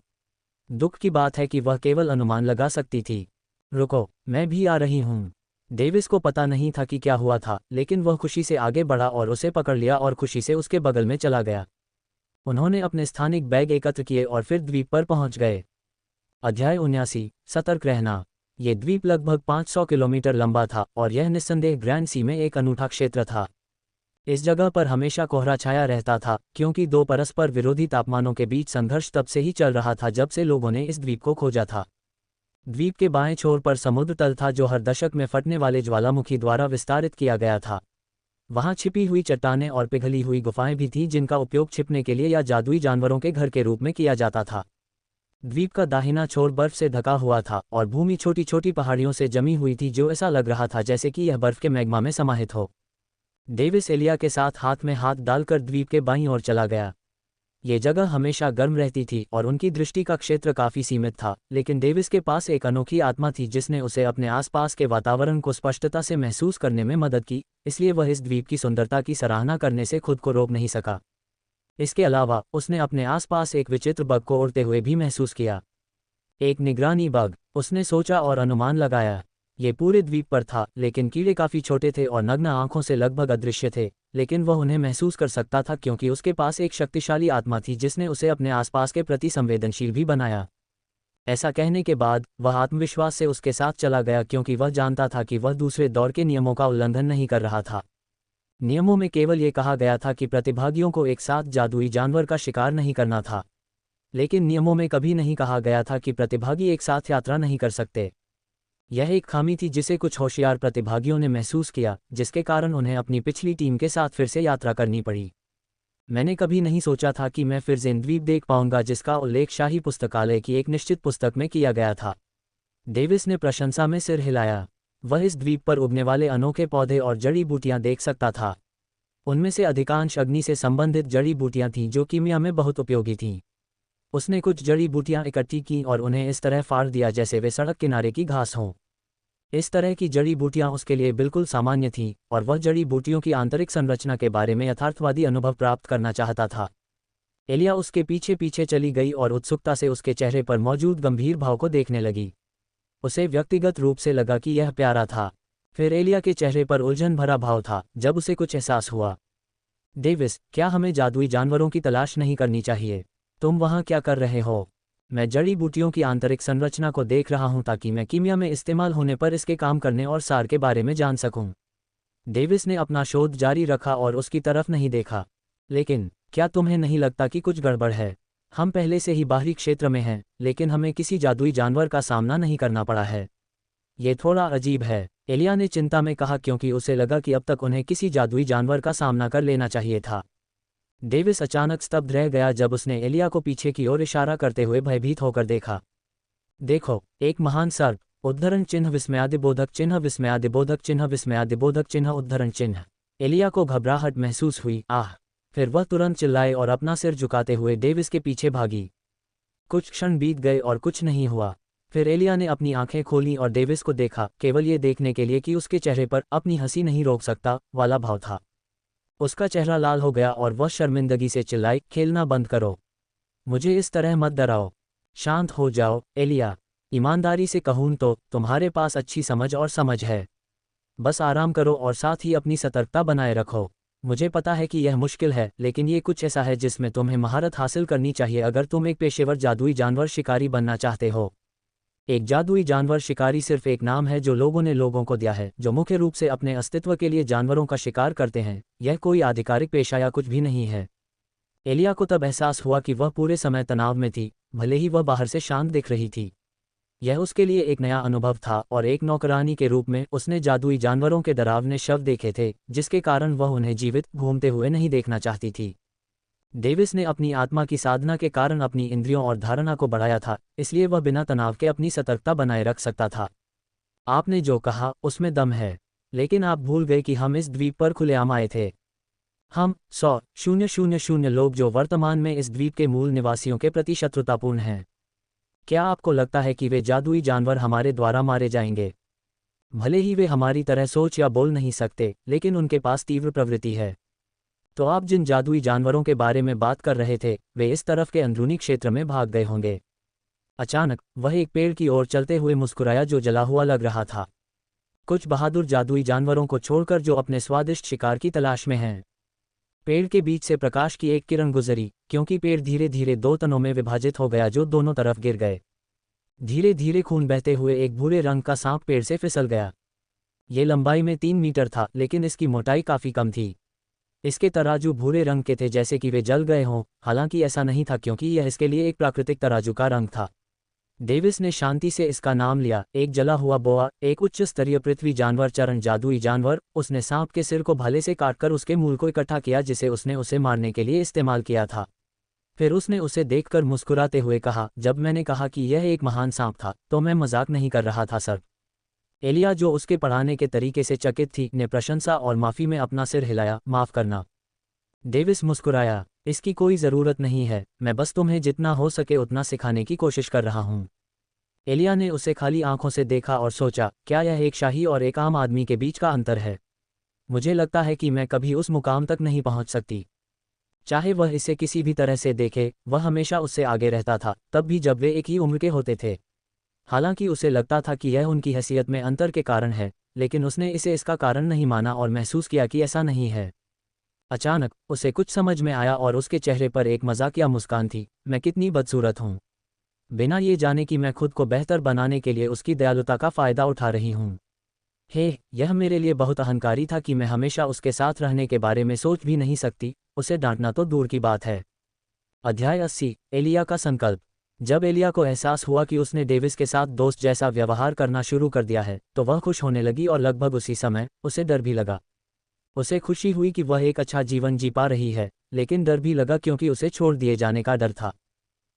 दुख की बात है कि वह केवल अनुमान लगा सकती थी। रुको, मैं भी आ रही हूँ। डेविस को पता नहीं था कि क्या हुआ था, लेकिन वह खुशी से आगे बढ़ा और उसे पकड़ लिया और खुशी से उसके बगल में चला गया। उन्होंने अपने स्थानिक बैग एकत्र किए और फिर द्वीप पर पहुंच गए। अध्याय 79, सतर्क रहना। ये द्वीप लगभग 500 किलोमीटर लंबा था और यह निस्संदेह ग्रैंड सी में एक अनूठा क्षेत्र था। इस जगह पर हमेशा कोहरा छाया रहता था, क्योंकि 2 परस्पर विरोधी तापमानों के बीच संघर्ष तब से ही चल रहा था जब से लोगों ने इस द्वीप को खोजा था। द्वीप के बाएं छोर पर समुद्र तल था, जो हर दशक में फटने वाले ज्वालामुखी द्वारा विस्तारित किया गया था। वहां छिपी हुई चट्टानें और पिघली हुई गुफाएं भी थीं, जिनका उपयोग छिपने के लिए या जादुई जानवरों के घर के रूप में किया जाता था। द्वीप का दाहिना छोर बर्फ से ढका हुआ था और भूमि छोटी छोटी पहाड़ियों से जमी हुई थी, जो ऐसा लग रहा था जैसे कि यह बर्फ के मैग्मा में समाहित हो। डेविस एलिया के साथ हाथ में हाथ डालकर द्वीप के बाईं ओर चला गया। ये जगह हमेशा गर्म रहती थी और उनकी दृष्टि का क्षेत्र काफी सीमित था, लेकिन डेविस के पास एक अनोखी आत्मा थी जिसने उसे अपने आसपास के वातावरण को स्पष्टता से महसूस करने में मदद की, इसलिए वह इस द्वीप की सुंदरता की सराहना करने से खुद को रोक नहीं सका। इसके अलावा उसने अपने आसपास एक विचित्र बग को उड़ते हुए भी महसूस किया। एक निगरानी बग, उसने सोचा और अनुमान लगाया। ये पूरे द्वीप पर था, लेकिन कीड़े काफी छोटे थे और नग्न आंखों से लगभग अदृश्य थे, लेकिन वह उन्हें महसूस कर सकता था क्योंकि उसके पास एक शक्तिशाली आत्मा थी जिसने उसे अपने आसपास के प्रति संवेदनशील भी बनाया। ऐसा कहने के बाद वह आत्मविश्वास से उसके साथ चला गया, क्योंकि वह जानता था कि वह दूसरे दौर के नियमों का उल्लंघन नहीं कर रहा था। नियमों में केवल ये कहा गया था कि प्रतिभागियों को एक साथ जादुई जानवर का शिकार नहीं करना था। लेकिन नियमों में कभी नहीं कहा गया था कि प्रतिभागी एक साथ यात्रा नहीं कर सकते। यह एक खामी थी जिसे कुछ होशियार प्रतिभागियों ने महसूस किया, जिसके कारण उन्हें अपनी पिछली टीम के साथ फिर से यात्रा करनी पड़ी। मैंने कभी नहीं सोचा था कि मैं फिर जिन द्वीप देख पाऊंगा जिसका उल्लेख शाही पुस्तकालय की एक निश्चित पुस्तक में किया गया था। डेविस ने प्रशंसा में सिर हिलाया। वह इस द्वीप पर उगने वाले अनोखे पौधे और जड़ी बूटियां देख सकता था। उनमें से अधिकांश अग्नि से संबंधित जड़ी बूटियां थीं जो कीमिया में बहुत उपयोगी थीं। उसने कुछ जड़ी बूटियां इकट्ठी की और उन्हें इस तरह फाड़ दिया जैसे वे सड़क किनारे की घास हों। इस तरह की जड़ी बूटियां उसके लिए बिल्कुल सामान्य थीं और वह जड़ी बूटियों की आंतरिक संरचना के बारे में यथार्थवादी अनुभव प्राप्त करना चाहता था। एलिया उसके पीछे पीछे चली गई और उत्सुकता से उसके चेहरे पर मौजूद गंभीर भाव को देखने लगी। उसे व्यक्तिगत रूप से लगा कि यह प्यारा था। फिर एलिया के चेहरे पर उलझन भरा भाव था जब उसे कुछ एहसास हुआ। डेविस, क्या हमें जादुई जानवरों की तलाश नहीं करनी चाहिए? तुम वहाँ क्या कर रहे हो? मैं जड़ी बूटियों की आंतरिक संरचना को देख रहा हूँ ताकि मैं कीमिया में इस्तेमाल होने पर इसके काम करने और सार के बारे में जान सकूं। डेविस ने अपना शोध जारी रखा और उसकी तरफ नहीं देखा। लेकिन क्या तुम्हें नहीं लगता कि कुछ गड़बड़ है? हम पहले से ही बाहरी क्षेत्र में हैं, लेकिन हमें किसी जादुई जानवर का सामना नहीं करना पड़ा है। ये थोड़ा अजीब है, एलिया ने चिंता में कहा, क्योंकि उसे लगा कि अब तक उन्हें किसी जादुई जानवर का सामना कर लेना चाहिए था। डेविस अचानक स्तब्ध रह गया जब उसने एलिया को पीछे की ओर इशारा करते हुए भयभीत होकर देखा। देखो, एक महान सर्प! उद्धरण चिन्ह विस्मयादिबोधक चिन्ह विस्मयादिबोधक चिन्ह विस्मयादिबोधक चिन्ह उद्धरण चिन्ह। एलिया को घबराहट महसूस हुई। आह! फिर वह तुरंत चिल्लाए और अपना सिर झुकाते हुए डेविस के पीछे भागी। कुछ क्षण बीत गए और कुछ नहीं हुआ। फिर एलिया ने अपनी आंखें खोलीं और डेविस को देखा, केवल ये देखने के लिए कि उसके चेहरे पर अपनी हंसी नहीं रोक सकता वाला भाव था। उसका चेहरा लाल हो गया और वह शर्मिंदगी से चिल्लाई, खेलना बंद करो। मुझे इस तरह मत डराओ। शांत हो जाओ, एलिया। ईमानदारी से कहूं तो तुम्हारे पास अच्छी समझ और समझ है। बस आराम करो और साथ ही अपनी सतर्कता बनाए रखो। मुझे पता है कि यह मुश्किल है, लेकिन ये कुछ ऐसा है जिसमें तुम्हें महारत हासिल करनी चाहिए अगर तुम एक पेशेवर जादुई जानवर शिकारी बनना चाहते हो। एक जादुई जानवर शिकारी सिर्फ एक नाम है जो लोगों ने लोगों को दिया है, जो मुख्य रूप से अपने अस्तित्व के लिए जानवरों का शिकार करते हैं। यह कोई आधिकारिक पेशा या कुछ भी नहीं है। एलिया को तब एहसास हुआ कि वह पूरे समय तनाव में थी, भले ही वह बाहर से शांत दिख रही थी। यह उसके लिए एक नया अनुभव था और एक नौकरानी के रूप में उसने जादुई जानवरों के डरावने शव देखे थे, जिसके कारण वह उन्हें जीवित घूमते हुए नहीं देखना चाहती थी। डेविस ने अपनी आत्मा की साधना के कारण अपनी इंद्रियों और धारणा को बढ़ाया था, इसलिए वह बिना तनाव के अपनी सतर्कता बनाए रख सकता था। आपने जो कहा उसमें दम है, लेकिन आप भूल गए कि हम इस द्वीप पर खुलेआम आए थे। हम 100,000 लोग जो वर्तमान में इस द्वीप के मूल निवासियों के प्रति शत्रुतापूर्ण हैं। क्या आपको लगता है कि वे जादुई जानवर हमारे द्वारा मारे जाएंगे? भले ही वे हमारी तरह सोच या बोल नहीं सकते, लेकिन उनके पास तीव्र प्रवृत्ति है। तो आप जिन जादुई जानवरों के बारे में बात कर रहे थे, वे इस तरफ के अंदरूनी क्षेत्र में भाग गए होंगे। अचानक वह एक पेड़ की ओर चलते हुए मुस्कुराया जो जला हुआ लग रहा था। कुछ बहादुर जादुई जानवरों को छोड़कर जो अपने स्वादिष्ट शिकार की तलाश में हैं। पेड़ के बीच से प्रकाश की एक किरण गुजरी, क्योंकि पेड़ धीरे धीरे दो तनों में विभाजित हो गया जो दोनों तरफ गिर गए। धीरे धीरे खून बहते हुए एक भूरे रंग का सांप पेड़ से फिसल गया। ये लंबाई में 3 मीटर था, लेकिन इसकी मोटाई काफी कम थी। इसके तराजू भूरे रंग के थे, जैसे कि वे जल गए हों। हालांकि ऐसा नहीं था, क्योंकि यह इसके लिए एक प्राकृतिक तराजू का रंग था। डेविस ने शांति से इसका नाम लिया, एक जला हुआ बोआ, एक उच्च स्तरीय पृथ्वी जानवर चरण जादुई जानवर। उसने सांप के सिर को भाले से काटकर उसके मूल को इकट्ठा किया जिसे उसने उसे मारने के लिए इस्तेमाल किया था। फिर उसने उसे देखकर मुस्कुराते हुए कहा, जब मैंने कहा कि यह एक महान सांप था, तो मैं मजाक नहीं कर रहा था सर। एलिया, जो उसके पढ़ाने के तरीके से चकित थी, ने प्रशंसा और माफी में अपना सिर हिलाया। माफ करना। डेविस मुस्कुराया, इसकी कोई ज़रूरत नहीं है, मैं बस तुम्हें जितना हो सके उतना सिखाने की कोशिश कर रहा हूँ। एलिया ने उसे खाली आंखों से देखा और सोचा, क्या यह एक शाही और एक आम आदमी के बीच का अंतर है? मुझे लगता है कि मैं कभी उस मुकाम तक नहीं पहुँच सकती। चाहे वह इसे किसी भी तरह से देखे, वह हमेशा उससे आगे रहता था, तब भी जब वे एक ही उम्र के होते थे। हालांकि उसे लगता था कि यह उनकी हैसियत में अंतर के कारण है, लेकिन उसने इसे इसका कारण नहीं माना और महसूस किया कि ऐसा नहीं है। अचानक उसे कुछ समझ में आया और उसके चेहरे पर एक मजाकिया मुस्कान थी। मैं कितनी बदसूरत हूँ, बिना ये जाने कि मैं खुद को बेहतर बनाने के लिए उसकी दयालुता का फ़ायदा उठा रही हूँ। यह मेरे लिए बहुत अहंकारी था कि मैं हमेशा उसके साथ रहने के बारे में सोच भी नहीं सकती। उसे डांटना तो दूर की बात है। अध्याय 80 एलिया का संकल्प। जब एलिया को एहसास हुआ कि उसने डेविस के साथ दोस्त जैसा व्यवहार करना शुरू कर दिया है तो वह खुश होने लगी और लगभग उसी समय उसे डर भी लगा। उसे खुशी हुई कि वह एक अच्छा जीवन जी पा रही है, लेकिन डर भी लगा क्योंकि उसे छोड़ दिए जाने का डर था।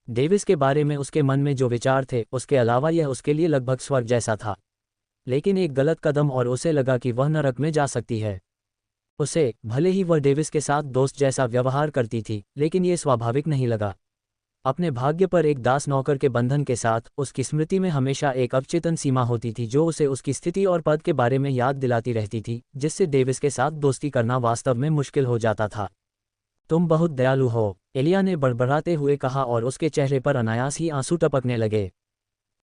डेविस के बारे में उसके मन में जो विचार थे उसके अलावा यह उसके लिए लगभग स्वर्ग जैसा था। लेकिन एक गलत कदम और उसे लगा कि वह नरक में जा सकती है। उसे, भले ही वह डेविस के साथ दोस्त जैसा व्यवहार करती थी, लेकिन ये स्वाभाविक नहीं लगा। अपने भाग्य पर एक दास नौकर के बंधन के साथ उसकी स्मृति में हमेशा एक अवचेतन सीमा होती थी जो उसे उसकी स्थिति और पद के बारे में याद दिलाती रहती थी, जिससे डेविस के साथ दोस्ती करना वास्तव में मुश्किल हो जाता था। तुम बहुत दयालु हो, एलिया ने बड़बड़ाते हुए कहा और उसके चेहरे पर अनायास ही आंसू टपकने लगे।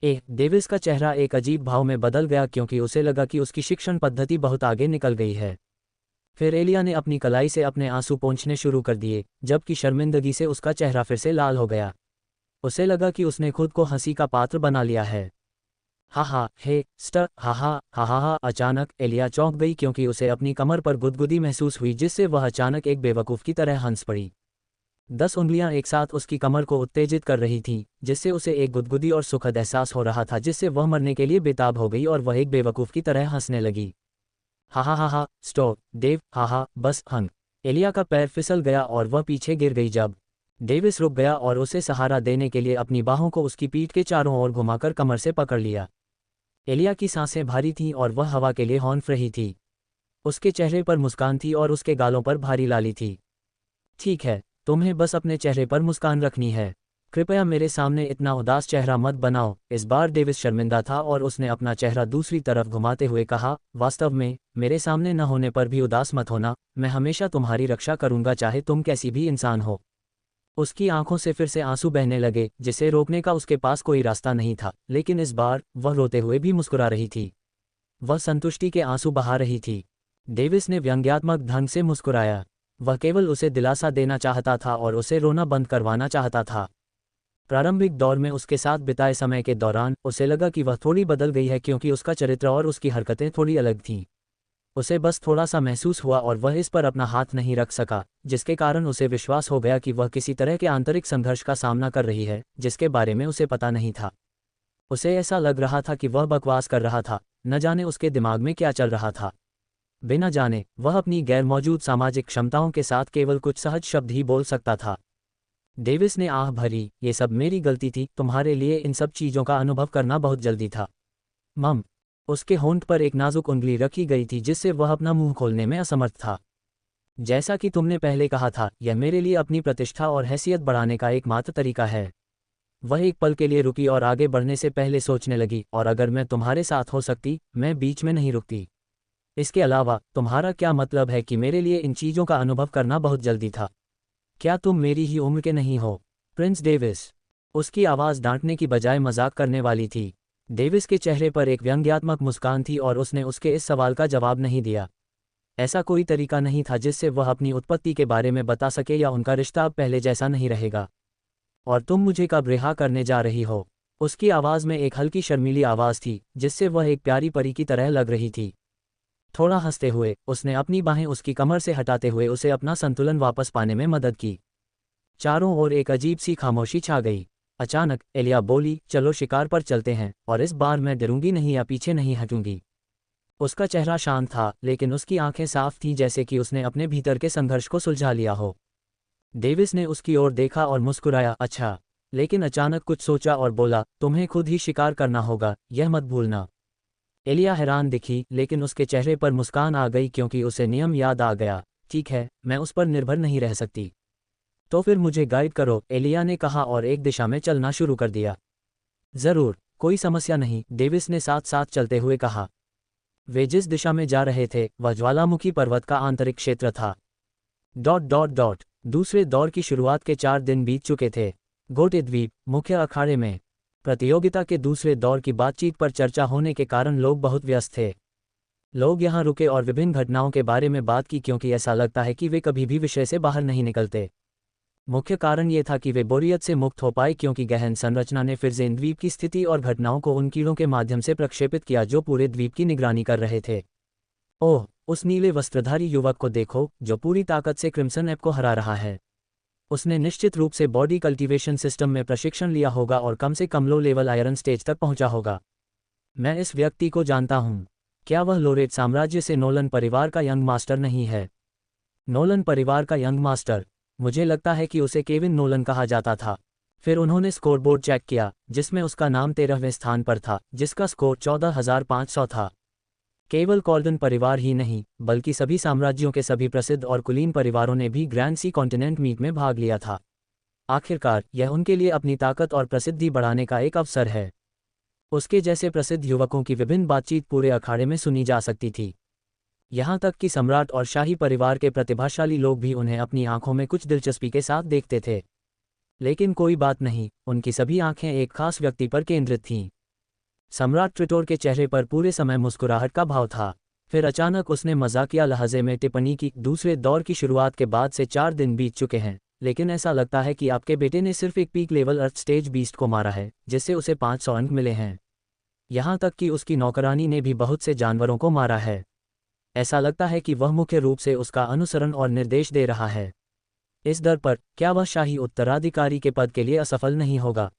डेविस का चेहरा एक अजीब भाव में बदल गया क्योंकि उसे लगा कि उसकी शिक्षण पद्धति बहुत आगे निकल गई है। फिर एलिया ने अपनी कलाई से अपने आंसू पोंछने शुरू कर दिए, जबकि शर्मिंदगी से उसका चेहरा फिर से लाल हो गया। उसे लगा कि उसने खुद को हंसी का पात्र बना लिया है। हा हा हे स्टर हा हा हा हा हा। अचानक एलिया चौंक गई क्योंकि उसे अपनी कमर पर गुदगुदी महसूस हुई, जिससे वह अचानक एक बेवकूफ़ की तरह हंस पड़ी। 10 उंगलियां एक साथ उसकी कमर को उत्तेजित कर रही थीं, जिससे उसे एक गुदगुदी और सुखद एहसास हो रहा था, जिससे वह मरने के लिए बेताब हो गई और वह एक बेवकूफ़ की तरह हंसने लगी। हा हा हा हा स्टॉप डेव, हा हा बस हंग। एलिया का पैर फिसल गया और वह पीछे गिर गई। जब डेविस रुक गया और उसे सहारा देने के लिए अपनी बाहों को उसकी पीठ के चारों ओर घुमाकर कमर से पकड़ लिया। एलिया की सांसें भारी थीं और वह हवा के लिए हॉर्न रही थी। उसके चेहरे पर मुस्कान थी और उसके गालों पर भारी लाली थी। ठीक है, तुम्हें बस अपने चेहरे पर मुस्कान रखनी है। कृपया मेरे सामने इतना उदास चेहरा मत बनाओ। इस बार डेविस शर्मिंदा था और उसने अपना चेहरा दूसरी तरफ घुमाते हुए कहा, वास्तव में मेरे सामने न होने पर भी उदास मत होना। मैं हमेशा तुम्हारी रक्षा करूंगा, चाहे तुम कैसी भी इंसान हो। उसकी आंखों से फिर से आंसू बहने लगे, जिसे रोकने का उसके पास कोई रास्ता नहीं था, लेकिन इस बार वह रोते हुए भी मुस्कुरा रही थी। वह संतुष्टि के आंसू बहा रही थी। डेविस ने व्यंग्यात्मक ढंग से मुस्कुराया। वह केवल उसे दिलासा देना चाहता था और उसे रोना बंद करवाना चाहता था। प्रारंभिक दौर में उसके साथ बिताए समय के दौरान उसे लगा कि वह थोड़ी बदल गई है क्योंकि उसका चरित्र और उसकी हरकतें थोड़ी अलग थीं। उसे बस थोड़ा सा महसूस हुआ और वह इस पर अपना हाथ नहीं रख सका, जिसके कारण उसे विश्वास हो गया कि वह किसी तरह के आंतरिक संघर्ष का सामना कर रही है जिसके बारे में उसे पता नहीं था। उसे ऐसा लग रहा था कि वह बकवास कर रहा था, न जाने उसके दिमाग में क्या चल रहा था। बिना जाने वह अपनी गैर मौजूद सामाजिक क्षमताओं के साथ केवल कुछ सहज शब्द ही बोल सकता था। डेविस ने आह भरी, ये सब मेरी गलती थी, तुम्हारे लिए इन सब चीज़ों का अनुभव करना बहुत जल्दी था। मम। उसके होंठ पर एक नाजुक उंगली रखी गई थी जिससे वह अपना मुंह खोलने में असमर्थ था। जैसा कि तुमने पहले कहा था, यह मेरे लिए अपनी प्रतिष्ठा और हैसियत बढ़ाने का एकमात्र तरीका है। वह एक पल के लिए रुकी और आगे बढ़ने से पहले सोचने लगी, और अगर मैं तुम्हारे साथ हो सकती, मैं बीच में नहीं रुकती। इसके अलावा तुम्हारा क्या मतलब है कि मेरे लिए इन चीज़ों का अनुभव करना बहुत जल्दी था? क्या तुम मेरी ही उम्र के नहीं हो, प्रिंस डेविस? उसकी आवाज़ डांटने की बजाय मजाक करने वाली थी। डेविस के चेहरे पर एक व्यंग्यात्मक मुस्कान थी और उसने उसके इस सवाल का जवाब नहीं दिया। ऐसा कोई तरीका नहीं था जिससे वह अपनी उत्पत्ति के बारे में बता सके या उनका रिश्ता अब पहले जैसा नहीं रहेगा। और तुम मुझे कब रिहा करने जा रही हो? उसकी आवाज़ में एक हल्की शर्मीली आवाज़ थी जिससे वह एक प्यारी परी की तरह लग रही थी। थोड़ा हंसते हुए उसने अपनी बाहें उसकी कमर से हटाते हुए उसे अपना संतुलन वापस पाने में मदद की। चारों ओर एक अजीब सी खामोशी छा गई। अचानक एलिया बोली, चलो शिकार पर चलते हैं, और इस बार मैं डरूंगी नहीं या पीछे नहीं हटूंगी। उसका चेहरा शांत था, लेकिन उसकी आंखें साफ थीं, जैसे कि उसने अपने भीतर के संघर्ष को सुलझा लिया हो। डेविस ने उसकी ओर देखा और मुस्कुराया, अच्छा। लेकिन अचानक कुछ सोचा और बोला, तुम्हें खुद ही शिकार करना होगा, यह मत भूलना। एलिया हैरान दिखी, लेकिन उसके चेहरे पर मुस्कान आ गई क्योंकि उसे नियम याद आ गया। ठीक है, मैं उस पर निर्भर नहीं रह सकती। तो फिर मुझे गाइड करो, एलिया ने कहा और एक दिशा में चलना शुरू कर दिया। जरूर, कोई समस्या नहीं, डेविस ने साथ साथ चलते हुए कहा। वे जिस दिशा में जा रहे थे वह ज्वालामुखी पर्वत का आंतरिक क्षेत्र था। दूसरे दौर की शुरुआत के 4 दिन बीत चुके थे। गोटे द्वीप मुख्य अखाड़े में प्रतियोगिता के दूसरे दौर की बातचीत पर चर्चा होने के कारण लोग बहुत व्यस्त थे। लोग यहाँ रुके और विभिन्न घटनाओं के बारे में बात की क्योंकि ऐसा लगता है कि वे कभी भी विषय से बाहर नहीं निकलते। मुख्य कारण ये था कि वे बोरियत से मुक्त हो पाए क्योंकि गहन संरचना ने फिर जेन द्वीप की स्थिति और घटनाओं को उन कीड़ों के माध्यम से प्रक्षेपित किया जो पूरे द्वीप की निगरानी कर रहे थे। ओह, उस नीले वस्त्रधारी युवक को देखो जो पूरी ताकत से क्रिम्सन ऐप को हरा रहा है। उसने निश्चित रूप से बॉडी कल्टीवेशन सिस्टम में प्रशिक्षण लिया होगा और कम से कम लो लेवल आयरन स्टेज तक पहुंचा होगा। मैं इस व्यक्ति को जानता हूं। क्या वह लोरेट साम्राज्य से नोलन परिवार का यंग मास्टर नहीं है? नोलन परिवार का यंग मास्टर? मुझे लगता है कि उसे केविन नोलन कहा जाता था। फिर उन्होंने स्कोरबोर्ड चेक किया, जिसमें उसका नाम 13वें स्थान पर था, जिसका स्कोर 14,500 था। केवल कॉल्डन परिवार ही नहीं, बल्कि सभी साम्राज्यों के सभी प्रसिद्ध और कुलीन परिवारों ने भी ग्रैंड सी कॉन्टिनेंट मीट में भाग लिया था। आखिरकार यह उनके लिए अपनी ताकत और प्रसिद्धि बढ़ाने का एक अवसर है। उसके जैसे प्रसिद्ध युवकों की विभिन्न बातचीत पूरे अखाड़े में सुनी जा सकती थी। यहाँ तक कि सम्राट और शाही परिवार के प्रतिभाशाली लोग भी उन्हें अपनी आंखों में कुछ दिलचस्पी के साथ देखते थे। लेकिन कोई बात नहीं, उनकी सभी आंखें एक खास व्यक्ति पर केंद्रित थीं। सम्राट ट्रिटोर के चेहरे पर पूरे समय मुस्कुराहट का भाव था। फिर अचानक उसने मजाकिया लहजे में टिप्पणी की, दूसरे दौर की शुरुआत के बाद से 4 दिन बीत चुके हैं, लेकिन ऐसा लगता है कि आपके बेटे ने सिर्फ एक पीक लेवल अर्थ स्टेज बीस्ट को मारा है, जिससे उसे 500 अंक मिले हैं। यहाँ तक कि उसकी नौकरानी ने भी बहुत से जानवरों को मारा है। ऐसा लगता है कि वह मुख्य रूप से उसका अनुसरण और निर्देश दे रहा है। इस दर पर क्या वह शाही उत्तराधिकारी के पद के लिए असफल नहीं होगा?